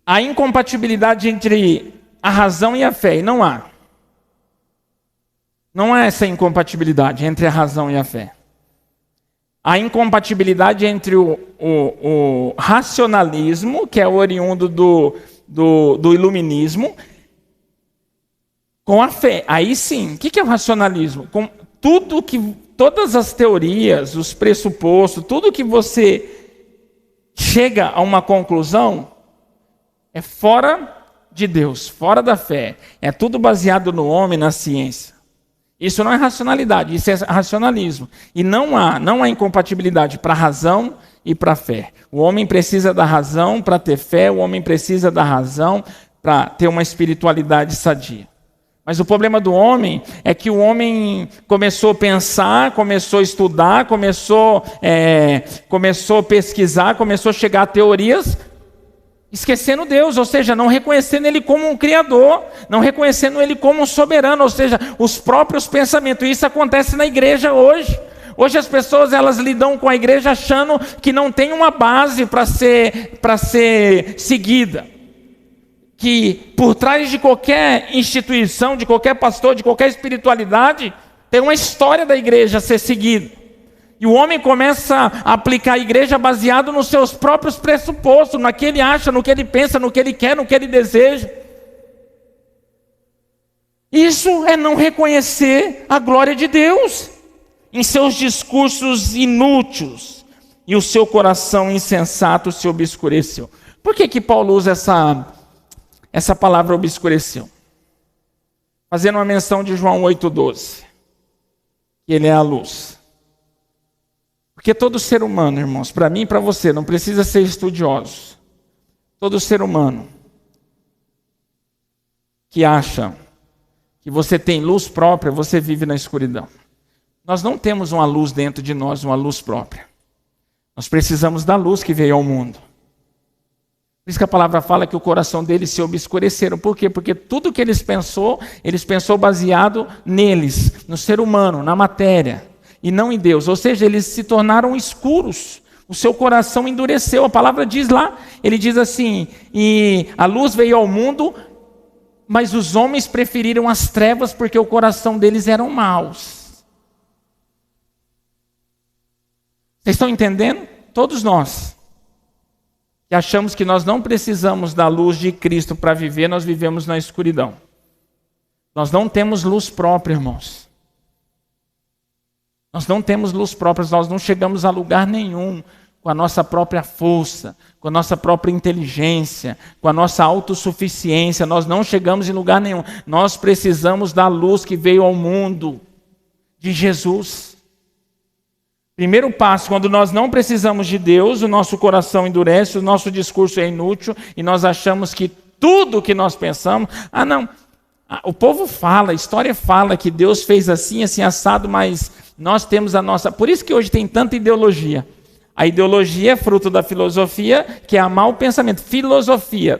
há incompatibilidade entre a razão e a fé, e não há. Não há essa incompatibilidade entre a razão e a fé. Há incompatibilidade entre o racionalismo, que é oriundo do iluminismo, com a fé. Aí sim, o que é o racionalismo? Com todas as teorias, os pressupostos, tudo que você chega a uma conclusão é fora de Deus, fora da fé, é tudo baseado no homem, na ciência. Isso não é racionalidade, isso é racionalismo. E não há incompatibilidade para a razão e para a fé. O homem precisa da razão para ter fé, o homem precisa da razão para ter uma espiritualidade sadia. Mas o problema do homem é que o homem começou a pensar, começou a estudar, começou a pesquisar, começou a chegar a teorias, esquecendo Deus, ou seja, não reconhecendo Ele como um Criador, não reconhecendo Ele como um soberano, ou seja, os próprios pensamentos. E isso acontece na igreja hoje. Hoje as pessoas elas lidam com a igreja achando que não tem uma base para ser seguida. Que por trás de qualquer instituição, de qualquer pastor, de qualquer espiritualidade, tem uma história da igreja a ser seguida. E o homem começa a aplicar a igreja baseado nos seus próprios pressupostos, no que ele acha, no que ele pensa, no que ele quer, no que ele deseja. Isso é não reconhecer a glória de Deus em seus discursos inúteis, e o seu coração insensato se obscureceu. Por que Paulo usa essa palavra obscureceu? Fazendo uma menção de João 8,12, que ele é a luz. Porque todo ser humano, irmãos, para mim e para você, não precisa ser estudioso. Todo ser humano que acha que você tem luz própria, você vive na escuridão. Nós não temos uma luz dentro de nós, uma luz própria. Nós precisamos da luz que veio ao mundo. Por isso que a palavra fala que o coração deles se obscureceram. Por quê? Porque tudo que eles pensou baseado neles, no ser humano, na matéria. E não em Deus, ou seja, eles se tornaram escuros, o seu coração endureceu. A palavra diz lá, ele diz assim, e a luz veio ao mundo, mas os homens preferiram as trevas porque o coração deles eram maus. Vocês estão entendendo? Todos nós, que achamos que nós não precisamos da luz de Cristo para viver, nós vivemos na escuridão. Nós não temos luz própria, irmãos. Nós não temos luz própria, nós não chegamos a lugar nenhum com a nossa própria força, com a nossa própria inteligência, com a nossa autossuficiência, nós não chegamos em lugar nenhum. Nós precisamos da luz que veio ao mundo, de Jesus. Primeiro passo, quando nós não precisamos de Deus, o nosso coração endurece, o nosso discurso é inútil e nós achamos que tudo que nós pensamos, o povo fala, a história fala que Deus fez assim, assim, assado, mas nós temos a nossa... Por isso que hoje tem tanta ideologia. A ideologia é fruto da filosofia, que é amar o pensamento. Filosofia,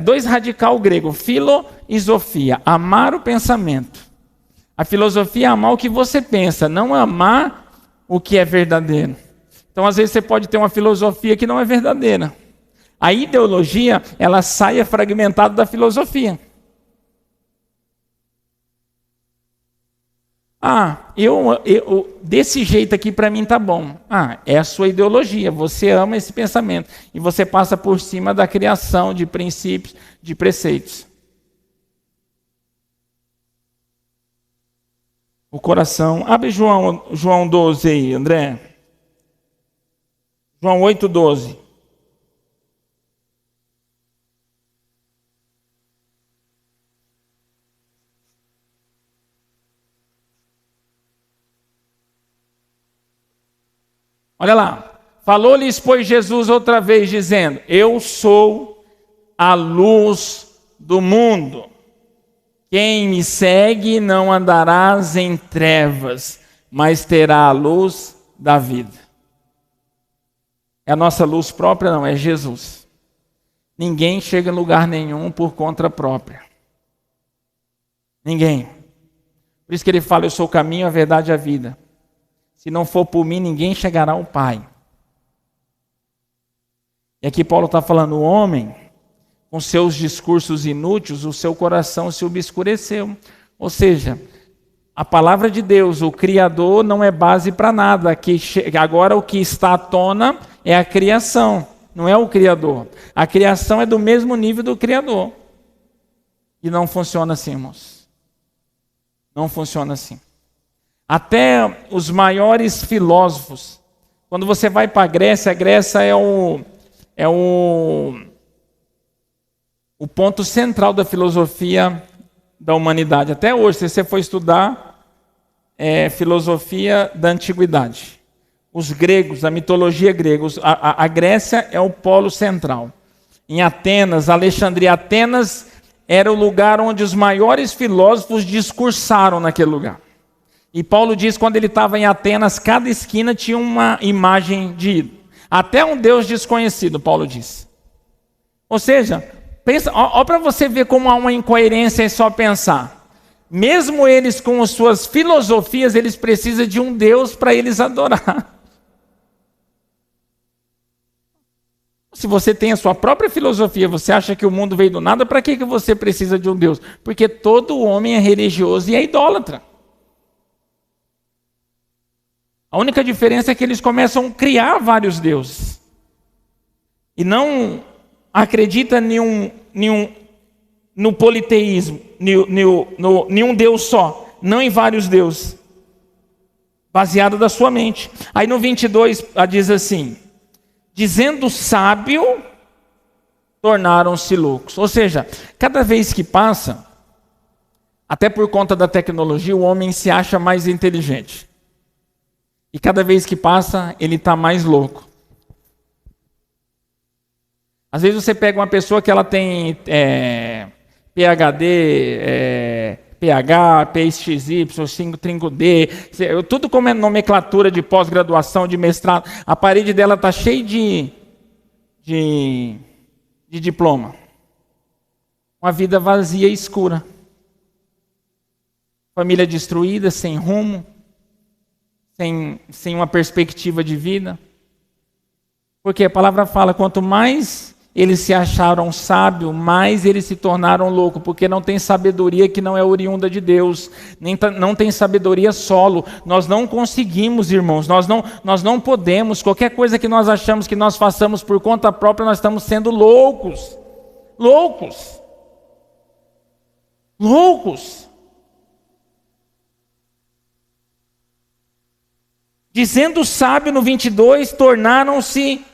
dois radical grego, filo e sofia, amar o pensamento. A filosofia é amar o que você pensa, não amar o que é verdadeiro. Então, às vezes, você pode ter uma filosofia que não é verdadeira. A ideologia, ela sai fragmentada da filosofia. Desse jeito aqui para mim tá bom. É a sua ideologia, você ama esse pensamento. E você passa por cima da criação de princípios, de preceitos. O coração... Abre João 12 aí, André. João 8,12. Olha lá, falou-lhes, pois, Jesus outra vez, dizendo, eu sou a luz do mundo. Quem me segue não andarás em trevas, mas terá a luz da vida. É a nossa luz própria? Não, é Jesus. Ninguém chega em lugar nenhum por conta própria. Ninguém. Por isso que ele fala, eu sou o caminho, a verdade e a vida. Se não for por mim, ninguém chegará ao Pai. E aqui Paulo está falando, o homem, com seus discursos inúteis, o seu coração se obscureceu. Ou seja, a palavra de Deus, o Criador, não é base para nada. Agora o que está à tona é a criação, não é o Criador. A criação é do mesmo nível do Criador. E não funciona assim, irmãos. Não funciona assim. Até os maiores filósofos, quando você vai para a Grécia é o ponto central da filosofia da humanidade. Até hoje, se você for estudar filosofia da antiguidade, os gregos, a mitologia grega, a Grécia é o polo central. Em Atenas, Alexandria, Atenas era o lugar onde os maiores filósofos discursaram naquele lugar. E Paulo diz que quando ele estava em Atenas, cada esquina tinha uma imagem de ídolo. Até um Deus desconhecido, Paulo diz. Ou seja, pensa, ó para você ver como há uma incoerência em só pensar. Mesmo eles com as suas filosofias, eles precisam de um Deus para eles adorar. Se você tem a sua própria filosofia, você acha que o mundo veio do nada, para que você precisa de um Deus? Porque todo homem é religioso e é idólatra. A única diferença é que eles começam a criar vários deuses. E não acredita no politeísmo, nenhum Deus só, não em vários deuses. Baseado da sua mente. Aí no 22 diz assim: dizendo sábio, tornaram-se loucos. Ou seja, cada vez que passa, até por conta da tecnologia, o homem se acha mais inteligente. E cada vez que passa, ele está mais louco. Às vezes você pega uma pessoa que ela tem PhD, PH, PXY, 5D, tudo como é nomenclatura de pós-graduação, de mestrado. A parede dela está cheia de diploma. Uma vida vazia e escura. Família destruída, sem rumo, sem uma perspectiva de vida. Porque a palavra fala, quanto mais eles se acharam sábios, mais eles se tornaram loucos, porque não tem sabedoria que não é oriunda de Deus, não tem sabedoria solo. Nós não conseguimos, irmãos, nós não podemos. Qualquer coisa que nós achamos que nós façamos por conta própria, nós estamos sendo loucos. Loucos. Loucos. Dizendo sábio no 22, tornaram-se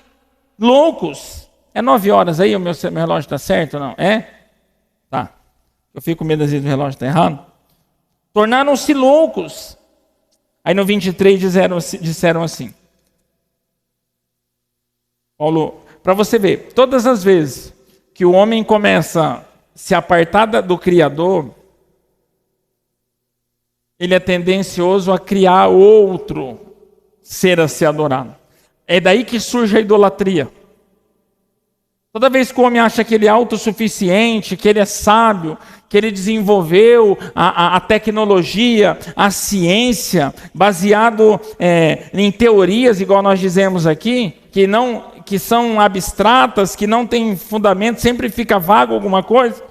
loucos. É 9 horas aí, o meu relógio está certo ou não? É? Tá. Eu fico com medo às vezes do relógio está errado. Tornaram-se loucos. Aí no 23 disseram assim. Paulo, para você ver, todas as vezes que o homem começa a se apartar do Criador, ele é tendencioso a criar outro ser a ser adorado. É daí que surge a idolatria. Toda vez que o homem acha que ele é autossuficiente, que ele é sábio, que ele desenvolveu a tecnologia, a ciência, baseado em teorias, igual nós dizemos aqui, que são abstratas, que não têm fundamento, sempre fica vago alguma coisa,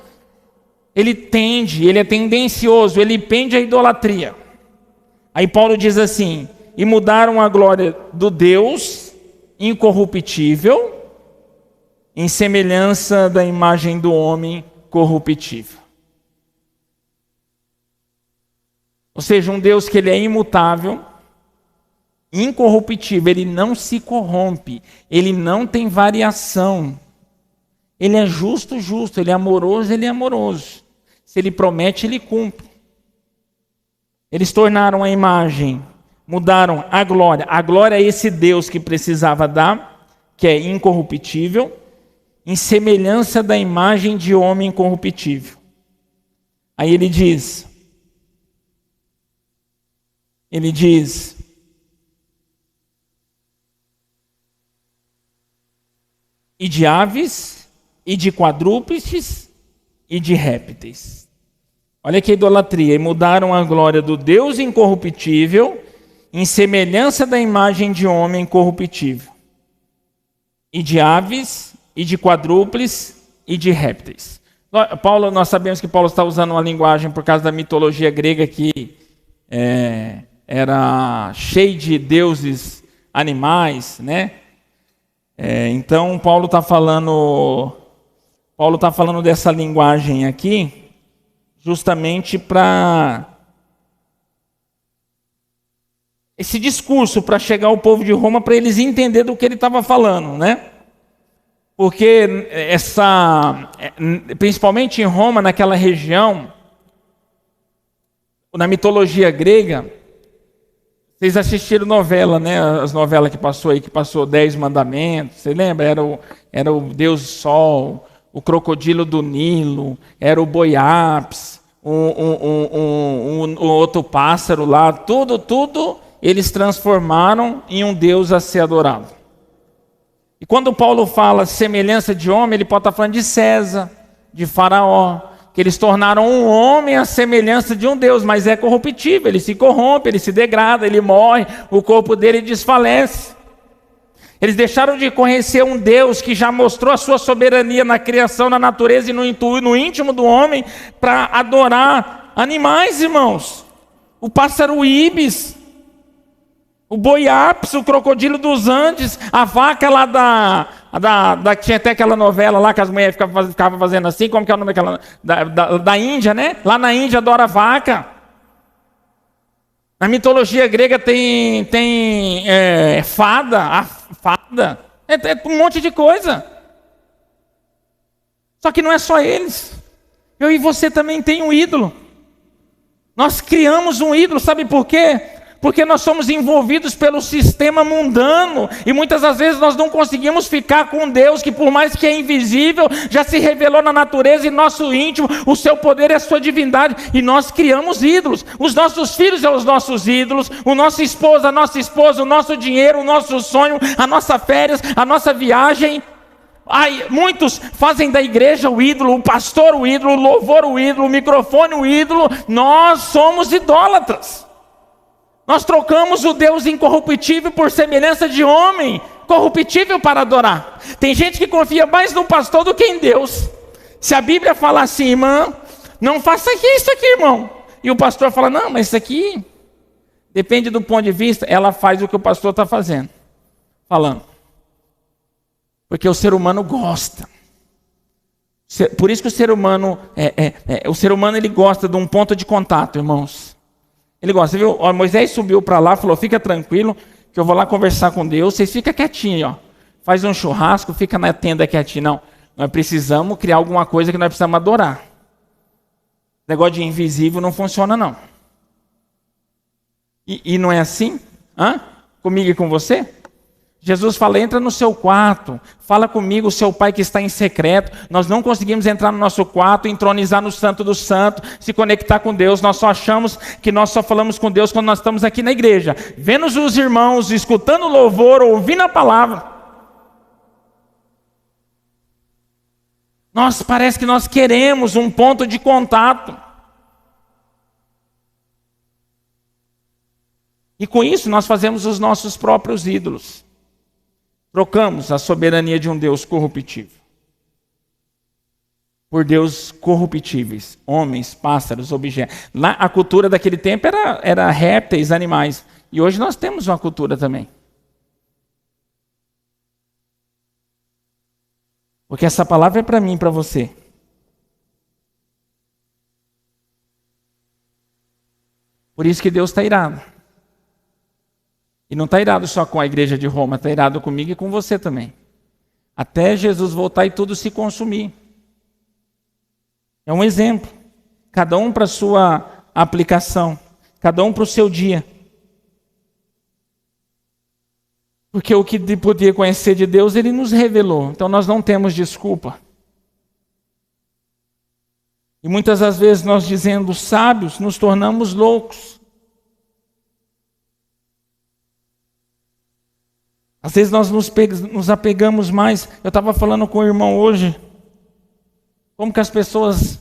ele é tendencioso, ele pende à idolatria. Aí Paulo diz assim: e mudaram a glória do Deus incorruptível em semelhança da imagem do homem corruptível. Ou seja, um Deus que ele é imutável, incorruptível, ele não se corrompe, ele não tem variação. Ele é justo, ele é amoroso, ele é amoroso. Se ele promete, ele cumpre. Eles tornaram a imagem, mudaram a glória. A glória é esse Deus que precisava dar, que é incorruptível, em semelhança da imagem de homem corruptível. Aí ele diz, e de aves, e de quadrúpedes, e de répteis. Olha que idolatria. E mudaram a glória do Deus incorruptível, em semelhança da imagem de homem corruptível. E de aves, e de quadrúpedes, e de répteis. Nós sabemos que Paulo está usando uma linguagem por causa da mitologia grega que era cheia de deuses animais, né? Então Paulo está falando dessa linguagem aqui, justamente para esse discurso, para chegar ao povo de Roma, para eles entenderem do que ele estava falando, né? Porque principalmente em Roma, naquela região, na mitologia grega, vocês assistiram novela, né? As novelas que passou aí, que passou 10 Mandamentos, você lembra? Era o Deus Sol, o crocodilo do Nilo, era o boi ápis, um outro pássaro lá, tudo eles transformaram em um Deus a ser adorado. E quando Paulo fala semelhança de homem, ele pode estar falando de César, de Faraó, que eles tornaram um homem à semelhança de um Deus, mas é corruptível, ele se corrompe, ele se degrada, ele morre, o corpo dele desfalece. Eles deixaram de conhecer um Deus que já mostrou a sua soberania na criação, na natureza e no íntimo do homem, para adorar animais, irmãos. O pássaro íbis, o boi ápis, o crocodilo dos Andes, a vaca lá tinha até aquela novela lá que as mulheres ficavam fazendo assim, como que é o nome daquela, da Índia, né? Lá na Índia adora vaca. Na mitologia grega tem fada, é um monte de coisa. Só que não é só eles. Eu e você também tem um ídolo. Nós criamos um ídolo, sabe por quê? Porque nós somos envolvidos pelo sistema mundano e muitas das vezes nós não conseguimos ficar com Deus, que por mais que é invisível, já se revelou na natureza e nosso íntimo, o seu poder e a sua divindade, e nós criamos ídolos. Os nossos filhos são os nossos ídolos, o nosso esposo, a nossa esposa, o nosso dinheiro, o nosso sonho, a nossa férias, a nossa viagem. Muitos fazem da igreja o ídolo, o pastor o ídolo, o louvor o ídolo, o microfone o ídolo. Nós somos idólatras. Nós trocamos o Deus incorruptível por semelhança de homem, corruptível para adorar. Tem gente que confia mais no pastor do que em Deus. Se a Bíblia fala assim, irmã, não faça isso aqui, irmão. E o pastor fala, não, mas isso aqui, depende do ponto de vista, ela faz o que o pastor está falando. Porque o ser humano gosta. Por isso que o ser humano, ele gosta de um ponto de contato, irmãos. Ele gosta, viu? Ó, Moisés subiu para lá, falou, fica tranquilo, que eu vou lá conversar com Deus, vocês ficam quietinhos, ó. Faz um churrasco, fica na tenda quietinho. Não, nós precisamos criar alguma coisa que nós precisamos adorar. Negócio de invisível não funciona, não. E não é assim? Comigo e com você? Jesus fala, entra no seu quarto, fala comigo, o seu pai que está em secreto. Nós não conseguimos entrar no nosso quarto, entronizar no santo do santo, se conectar com Deus. Nós só achamos que nós só falamos com Deus quando nós estamos aqui na igreja, vendo os irmãos, escutando louvor, ouvindo a palavra. Parece que nós queremos um ponto de contato. E com isso nós fazemos os nossos próprios ídolos. Trocamos a soberania de um Deus corruptível por Deus corruptíveis, homens, pássaros, objetos. Lá, a cultura daquele tempo era répteis, animais. E hoje nós temos uma cultura também. Porque essa palavra é para mim e para você. Por isso que Deus está irado. E não está irado só com a igreja de Roma, está irado comigo e com você também. Até Jesus voltar e tudo se consumir. É um exemplo. Cada um para a sua aplicação. Cada um para o seu dia. Porque o que podia conhecer de Deus, Ele nos revelou. Então nós não temos desculpa. E muitas das vezes nós dizendo sábios, nos tornamos loucos. Às vezes nós nos apegamos mais. Eu estava falando com o irmão hoje. Como que as pessoas...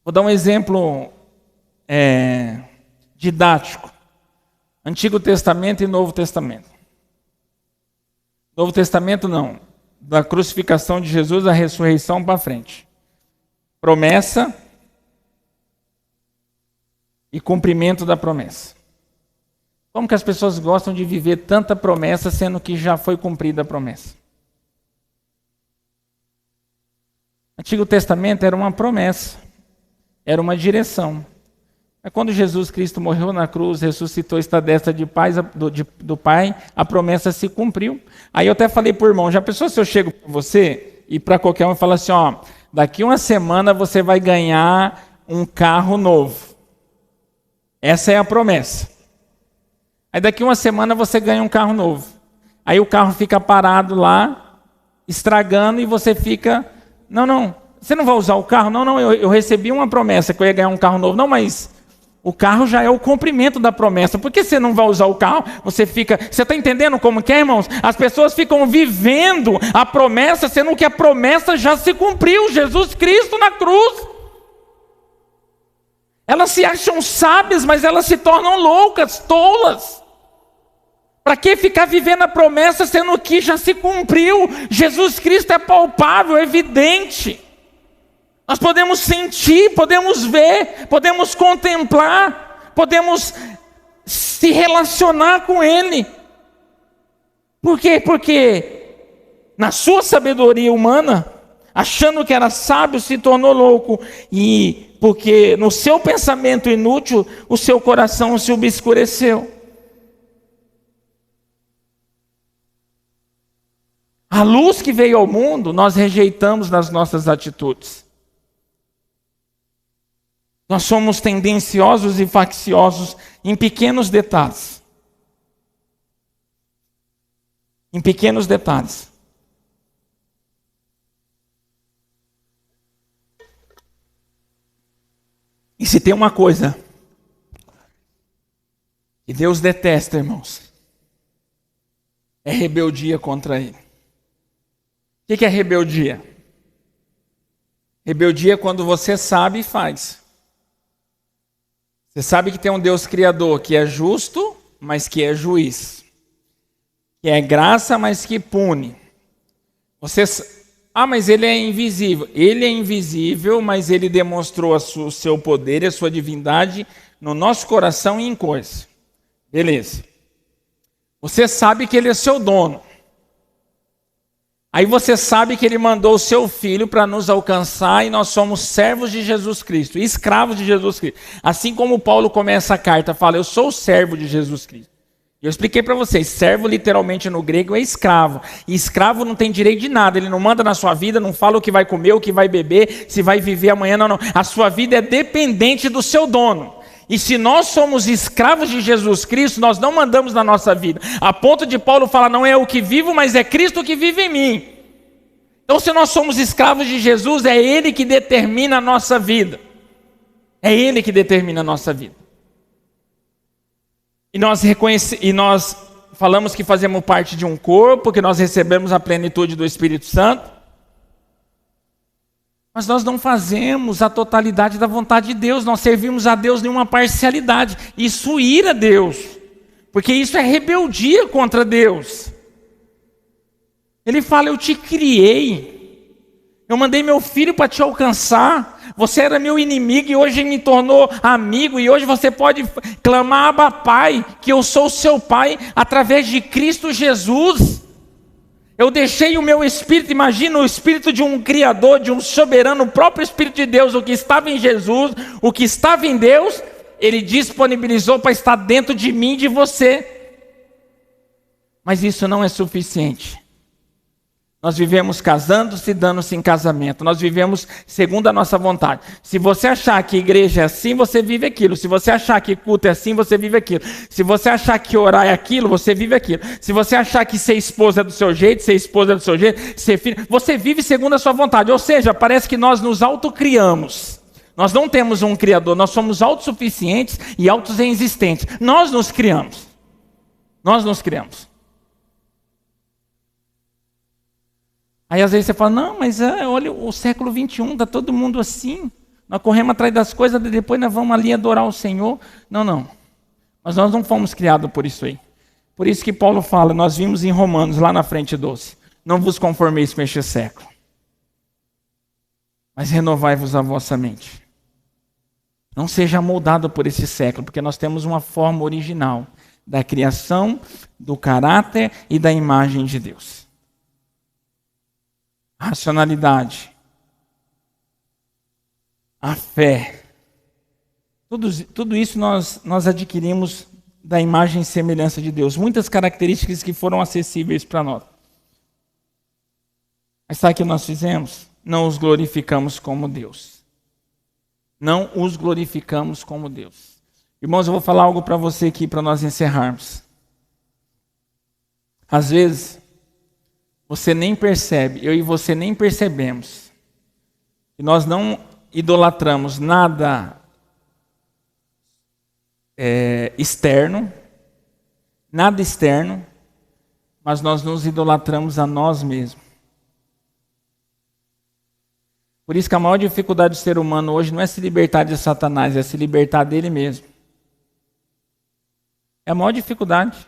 Vou dar um exemplo didático. Antigo Testamento e Novo Testamento. Novo Testamento não. Da crucificação de Jesus, a ressurreição para frente. Promessa e cumprimento da promessa. Como que as pessoas gostam de viver tanta promessa, sendo que já foi cumprida a promessa? Antigo Testamento era uma promessa, era uma direção. É quando Jesus Cristo morreu na cruz, ressuscitou, está à destra do Pai, a promessa se cumpriu. Aí eu até falei para o irmão, já pensou se eu chego para você e para qualquer um e falo assim, ó, daqui uma semana você vai ganhar um carro novo. Essa é a promessa. Aí daqui uma semana você ganha um carro novo. Aí o carro fica parado lá, estragando, e você fica, não, você não vai usar o carro? Não, eu recebi uma promessa que eu ia ganhar um carro novo. Não, mas o carro já é o cumprimento da promessa. Por que você não vai usar o carro? Você está entendendo como que é, irmãos? As pessoas ficam vivendo a promessa, sendo que a promessa já se cumpriu. Jesus Cristo na cruz. Elas se acham sábias, mas elas se tornam loucas, tolas. Para que ficar vivendo a promessa, sendo que já se cumpriu? Jesus Cristo é palpável, é evidente. Nós podemos sentir, podemos ver, podemos contemplar, podemos se relacionar com Ele. Por quê? Porque na sua sabedoria humana, achando que era sábio, se tornou louco. E porque no seu pensamento inútil, o seu coração se obscureceu. A luz que veio ao mundo, nós rejeitamos nas nossas atitudes. Nós somos tendenciosos e facciosos em pequenos detalhes. Em pequenos detalhes. E se tem uma coisa que Deus detesta, irmãos, é rebeldia contra Ele. O que é rebeldia? Rebeldia é quando você sabe e faz. Você sabe que tem um Deus criador que é justo, mas que é juiz. Que é graça, mas que pune. Mas ele é invisível. Ele é invisível, mas ele demonstrou o seu poder e a sua divindade no nosso coração e em coisa. Beleza. Você sabe que ele é seu dono. Aí você sabe que ele mandou o seu filho para nos alcançar e nós somos servos de Jesus Cristo, escravos de Jesus Cristo. Assim como Paulo começa a carta, fala, eu sou o servo de Jesus Cristo. Eu expliquei para vocês, servo literalmente no grego é escravo. E escravo não tem direito de nada, ele não manda na sua vida, não fala o que vai comer, o que vai beber, se vai viver amanhã, não. A sua vida é dependente do seu dono. E se nós somos escravos de Jesus Cristo, nós não mandamos na nossa vida. A ponto de Paulo falar, não é eu que vivo, mas é Cristo que vive em mim. Então se nós somos escravos de Jesus, é Ele que determina a nossa vida. É Ele que determina a nossa vida. E nós falamos que fazemos parte de um corpo, que nós recebemos a plenitude do Espírito Santo. Mas nós não fazemos a totalidade da vontade de Deus, nós servimos a Deus em uma parcialidade. Isso ira Deus, porque isso é rebeldia contra Deus. Ele fala, eu te criei, eu mandei meu filho para te alcançar, você era meu inimigo e hoje me tornou amigo, e hoje você pode clamar, Abba Pai, que eu sou seu Pai, através de Cristo Jesus. Eu deixei o meu espírito, imagina o espírito de um criador, de um soberano, o próprio Espírito de Deus, o que estava em Jesus, o que estava em Deus, Ele disponibilizou para estar dentro de mim e de você. Mas isso não é suficiente. Nós vivemos casando-se e dando-se em casamento. Nós vivemos segundo a nossa vontade. Se você achar que igreja é assim, você vive aquilo. Se você achar que culto é assim, você vive aquilo. Se você achar que orar é aquilo, você vive aquilo. Se você achar que ser esposa é do seu jeito, ser esposa é do seu jeito, ser filho, você vive segundo a sua vontade. Ou seja, parece que nós nos autocriamos. Nós não temos um criador, nós somos autossuficientes e autoexistentes. Nós nos criamos. Nós nos criamos. Aí às vezes você fala, não, mas olha o século 21, está todo mundo assim. Nós corremos atrás das coisas, depois nós vamos ali adorar o Senhor. Não. Mas nós não fomos criados por isso aí. Por isso que Paulo fala, nós vimos em Romanos, lá na frente 12. Não vos conformeis com este século, mas renovai-vos a vossa mente. Não seja moldado por esse século, porque nós temos uma forma original da criação, do caráter e da imagem de Deus. A racionalidade, a fé, Tudo isso nós adquirimos da imagem e semelhança de Deus. Muitas características que foram acessíveis para nós. Mas sabe o que nós fizemos? Não os glorificamos como Deus. Não os glorificamos como Deus. Irmãos, eu vou falar algo para você aqui, para nós encerrarmos. Às vezes, você nem percebe, eu e você nem percebemos, que nós não idolatramos nada externo, mas nós nos idolatramos a nós mesmos. Por isso que a maior dificuldade do ser humano hoje não é se libertar de Satanás, é se libertar dele mesmo. É a maior dificuldade.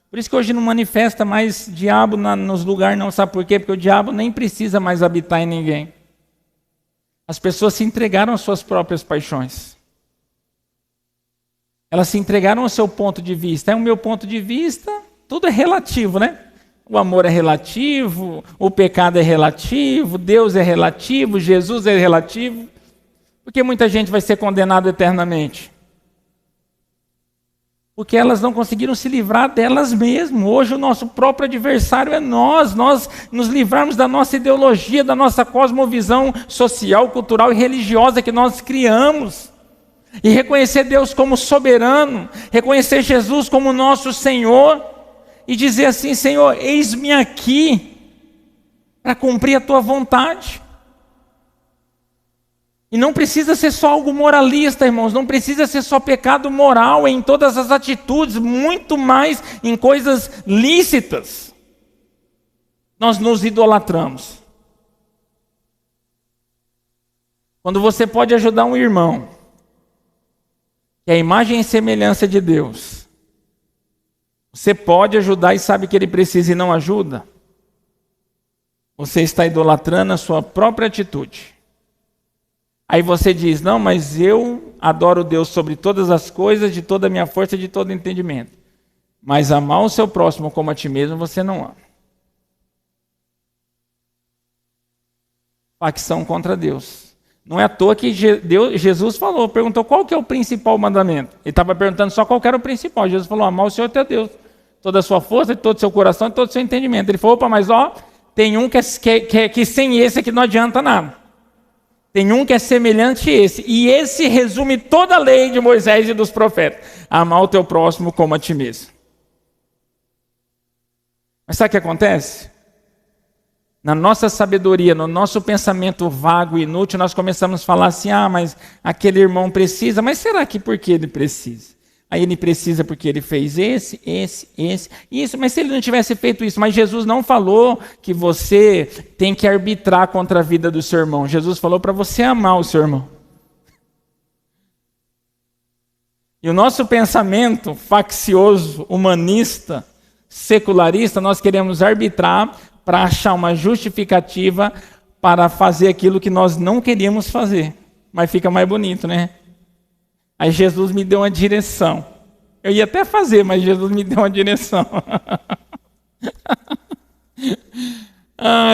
Por isso que hoje não manifesta mais diabo nos lugares, não. Sabe por quê? Porque o diabo nem precisa mais habitar em ninguém. As pessoas se entregaram às suas próprias paixões. Elas se entregaram ao seu ponto de vista. É o meu ponto de vista, tudo é relativo, né? O amor é relativo, o pecado é relativo, Deus é relativo, Jesus é relativo. Por que muita gente vai ser condenada eternamente? Porque elas não conseguiram se livrar delas mesmas. Hoje o nosso próprio adversário é nós nos livrarmos da nossa ideologia, da nossa cosmovisão social, cultural e religiosa que nós criamos. E reconhecer Deus como soberano, reconhecer Jesus como nosso Senhor e dizer assim: Senhor, eis-me aqui para cumprir a tua vontade. E não precisa ser só algo moralista, irmãos, não precisa ser só pecado moral em todas as atitudes, muito mais em coisas lícitas. Nós nos idolatramos. Quando você pode ajudar um irmão, que é a imagem e semelhança de Deus, você pode ajudar e sabe que ele precisa e não ajuda, você está idolatrando a sua própria atitude. Aí você diz: não, mas eu adoro Deus sobre todas as coisas, de toda a minha força e de todo entendimento. Mas amar o seu próximo como a ti mesmo, você não ama. Facção contra Deus. Não é à toa que Jesus perguntou qual que é o principal mandamento. Ele estava perguntando só qual que era o principal. Jesus falou: amar o Senhor teu Deus, toda a sua força, de todo o seu coração e todo o seu entendimento. Ele falou: opa, mas tem um que sem esse aqui não adianta nada. Tem um que é semelhante a esse. E esse resume toda a lei de Moisés e dos profetas: amar o teu próximo como a ti mesmo. Mas sabe o que acontece? Na nossa sabedoria, no nosso pensamento vago e inútil, nós começamos a falar assim: mas aquele irmão precisa. Mas será que por que ele precisa? Aí ele precisa porque ele fez isso. Mas se ele não tivesse feito isso? Mas Jesus não falou que você tem que arbitrar contra a vida do seu irmão. Jesus falou para você amar o seu irmão. E o nosso pensamento faccioso, humanista, secularista, nós queremos arbitrar para achar uma justificativa para fazer aquilo que nós não queríamos fazer. Mas fica mais bonito, né? Aí Jesus me deu uma direção. Eu ia até fazer, mas Jesus me deu uma direção.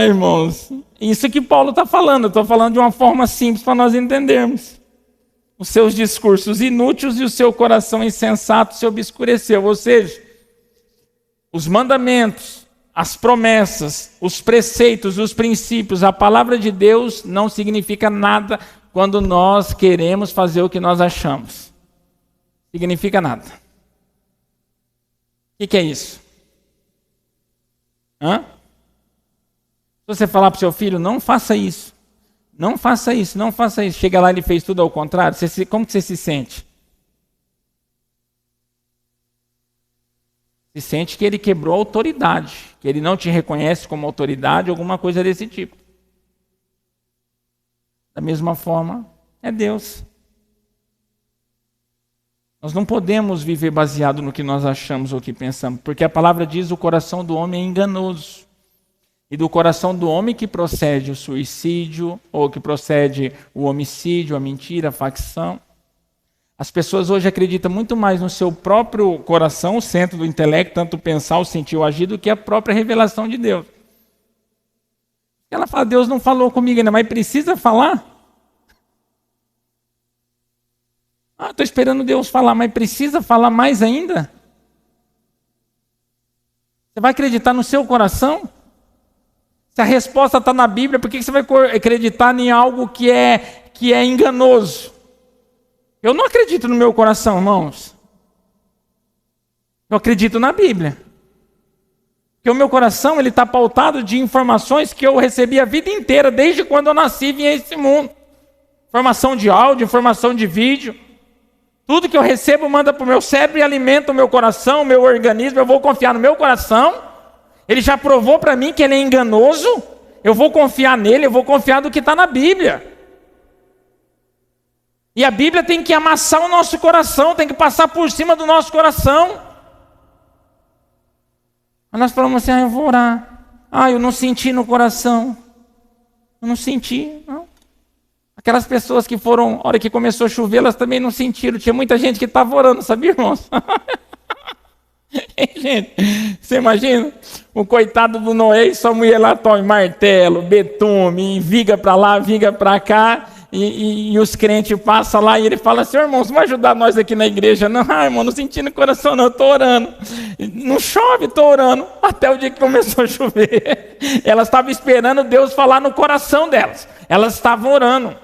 Irmãos, isso que Paulo está falando. Eu estou falando de uma forma simples para nós entendermos. Os seus discursos inúteis e o seu coração insensato se obscureceu. Ou seja, os mandamentos, as promessas, os preceitos, os princípios, a palavra de Deus não significa nada quando nós queremos fazer o que nós achamos. Significa nada. O que é isso? Se você falar para o seu filho: não faça isso, não faça isso, não faça isso. Chega lá e ele fez tudo ao contrário. Como que você se sente? Se sente que ele quebrou a autoridade, que ele não te reconhece como autoridade, alguma coisa desse tipo. Da mesma forma, é Deus. Nós não podemos viver baseado no que nós achamos ou que pensamos, porque a palavra diz: o coração do homem é enganoso. E do coração do homem que procede o suicídio, ou que procede o homicídio, a mentira, a facção. As pessoas hoje acreditam muito mais no seu próprio coração, o centro do intelecto, tanto pensar, o sentir, o agir, do que a própria revelação de Deus. Ela fala: Deus não falou comigo ainda, mas precisa falar? Estou esperando Deus falar, mas precisa falar mais ainda? Você vai acreditar no seu coração? Se a resposta está na Bíblia, por que você vai acreditar em algo que é enganoso? Eu não acredito no meu coração, irmãos. Eu acredito na Bíblia. Porque o meu coração está pautado de informações que eu recebi a vida inteira, desde quando eu nasci e vim a esse mundo. Informação de áudio, informação de vídeo. Tudo que eu recebo manda para o meu cérebro e alimenta o meu coração, o meu organismo. Eu vou confiar no meu coração. Ele já provou para mim que ele é enganoso. Eu vou confiar nele, eu vou confiar no que está na Bíblia. E a Bíblia tem que amassar o nosso coração, tem que passar por cima do nosso coração. Aí nós falamos assim, eu vou orar. Eu não senti no coração. Eu não senti, não. Aquelas pessoas que foram, a hora que começou a chover, elas também não sentiram. Tinha muita gente que estava orando, sabia, irmãos? Gente, você imagina? O coitado do Noé e sua mulher lá toma martelo, betume, viga para lá, viga para cá, e os crentes passam lá e ele fala assim, irmão, você vai ajudar nós aqui na igreja? Não, irmão, não senti no coração não, eu estou orando. Não chove, estou orando. Até o dia que começou a chover. Elas estavam esperando Deus falar no coração delas. Elas estavam orando.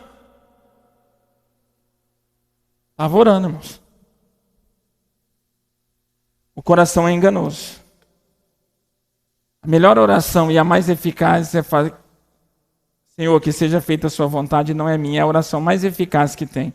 Estavam orando, irmãos. O coração é enganoso. A melhor oração e a mais eficaz é fazer, Senhor, que seja feita a sua vontade, não é minha, é a oração mais eficaz que tem.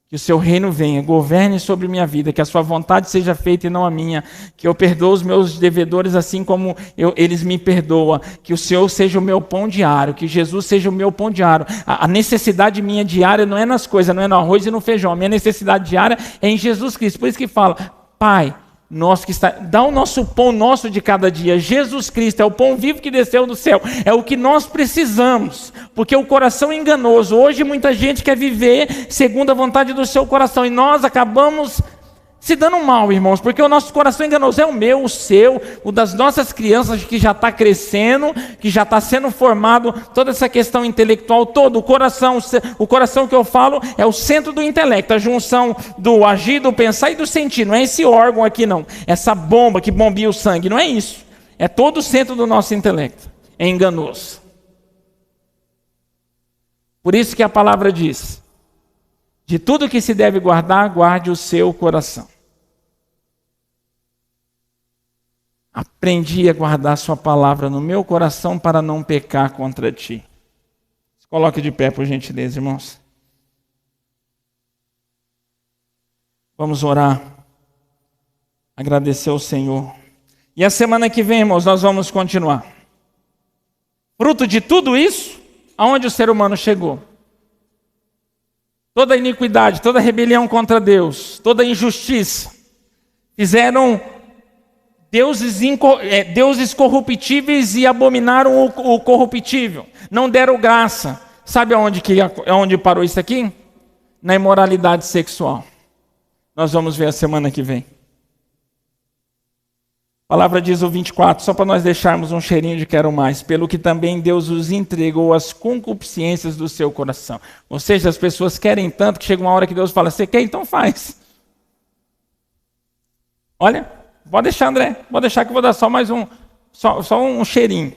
Que o seu reino venha, governe sobre minha vida, que a sua vontade seja feita e não a minha, que eu perdoe os meus devedores assim como eles me perdoam, que o Senhor seja o meu pão diário, que Jesus seja o meu pão diário. A necessidade minha diária não é nas coisas, não é no arroz e no feijão, a minha necessidade diária é em Jesus Cristo. Por isso que fala, Pai, nosso que está, dá o nosso pão nosso de cada dia. Jesus Cristo é o pão vivo que desceu do céu, é o que nós precisamos, porque o coração é enganoso. Hoje muita gente quer viver segundo a vontade do seu coração, e nós acabamos se dando mal, irmãos, porque o nosso coração enganoso é o meu, o seu, o das nossas crianças que já está crescendo, que já está sendo formado, toda essa questão intelectual, todo o coração que eu falo é o centro do intelecto, a junção do agir, do pensar e do sentir, não é esse órgão aqui não, essa bomba que bombeia o sangue, não é isso, é todo o centro do nosso intelecto, é enganoso. Por isso que a palavra diz, de tudo que se deve guardar, guarde o seu coração. Aprendi a guardar sua palavra no meu coração para não pecar contra ti. Se coloque de pé, por gentileza, irmãos. Vamos orar. Agradecer ao Senhor. E a semana que vem, irmãos, nós vamos continuar. Fruto de tudo isso, aonde o ser humano chegou? Toda iniquidade, toda rebelião contra Deus, toda injustiça, fizeram deuses corruptíveis e abominaram o corruptível. Não deram graça. Sabe aonde parou isso aqui? Na imoralidade sexual. Nós vamos ver a semana que vem. A palavra diz o 24, só para nós deixarmos um cheirinho de quero mais. Pelo que também Deus os entregou às concupiscências do seu coração. Ou seja, as pessoas querem tanto que chega uma hora que Deus fala, você quer? Então faz. Olha, pode deixar, André. Pode deixar que eu vou dar só mais só um cheirinho.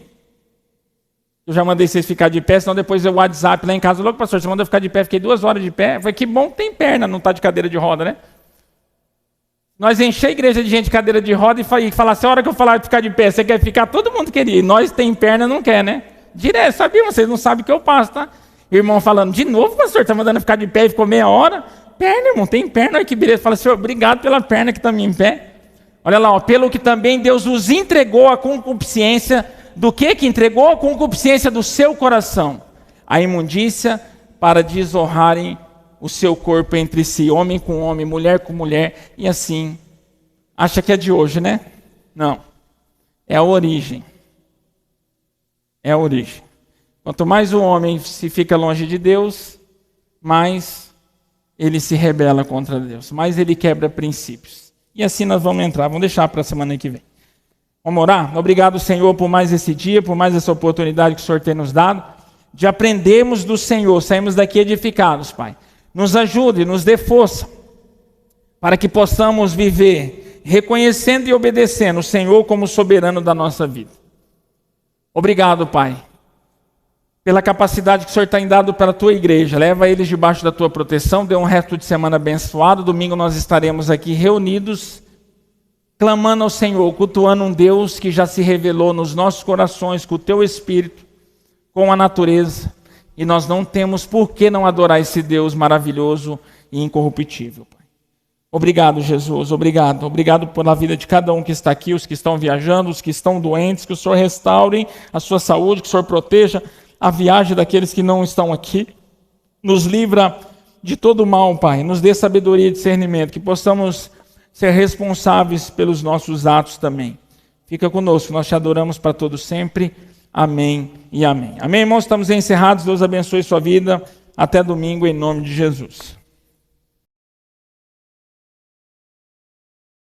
Eu já mandei vocês ficar de pé, senão depois o WhatsApp lá em casa, logo, pastor, você mandou ficar de pé, fiquei 2 horas de pé. Foi que bom que tem perna, não está de cadeira de roda, né? Nós enchemos a igreja de gente de cadeira de roda e falasse, a hora que eu falar de ficar de pé, você quer ficar? Todo mundo queria. E nós tem perna, não quer, né? Direto, sabiam? Vocês não sabem o que eu passo, tá? Irmão falando, de novo, pastor, está mandando ficar de pé e ficou meia hora? Perna, irmão, tem perna. Olha que beleza. Fala, Senhor, obrigado pela perna que está em pé. Olha lá, ó, pelo que também Deus os entregou a concupiscência. Do que entregou? A concupiscência do seu coração. A imundícia para desonrarem o seu corpo entre si, homem com homem, mulher com mulher, e assim. Acha que é de hoje, né? Não. É a origem. É a origem. Quanto mais o homem se fica longe de Deus, mais ele se rebela contra Deus, mais ele quebra princípios. E assim nós vamos entrar, vamos deixar para a semana que vem. Vamos orar? Obrigado, Senhor, por mais esse dia, por mais essa oportunidade que o Senhor tem nos dado, de aprendermos do Senhor, sairmos daqui edificados, Pai. Nos ajude, nos dê força para que possamos viver reconhecendo e obedecendo o Senhor como soberano da nossa vida. Obrigado, Pai, pela capacidade que o Senhor tem dado para a tua igreja. Leva eles debaixo da tua proteção, dê um resto de semana abençoado. Domingo nós estaremos aqui reunidos, clamando ao Senhor, cultuando um Deus que já se revelou nos nossos corações, com o teu Espírito, com a natureza. E nós não temos por que não adorar esse Deus maravilhoso e incorruptível, Pai. Obrigado, Jesus, obrigado. Obrigado pela vida de cada um que está aqui, os que estão viajando, os que estão doentes, que o Senhor restaure a sua saúde, que o Senhor proteja a viagem daqueles que não estão aqui. Nos livra de todo mal, Pai. Nos dê sabedoria e discernimento, que possamos ser responsáveis pelos nossos atos também. Fica conosco, nós te adoramos para todos sempre. Amém e amém. Amém, irmãos? Estamos encerrados. Deus abençoe sua vida. Até domingo, em nome de Jesus.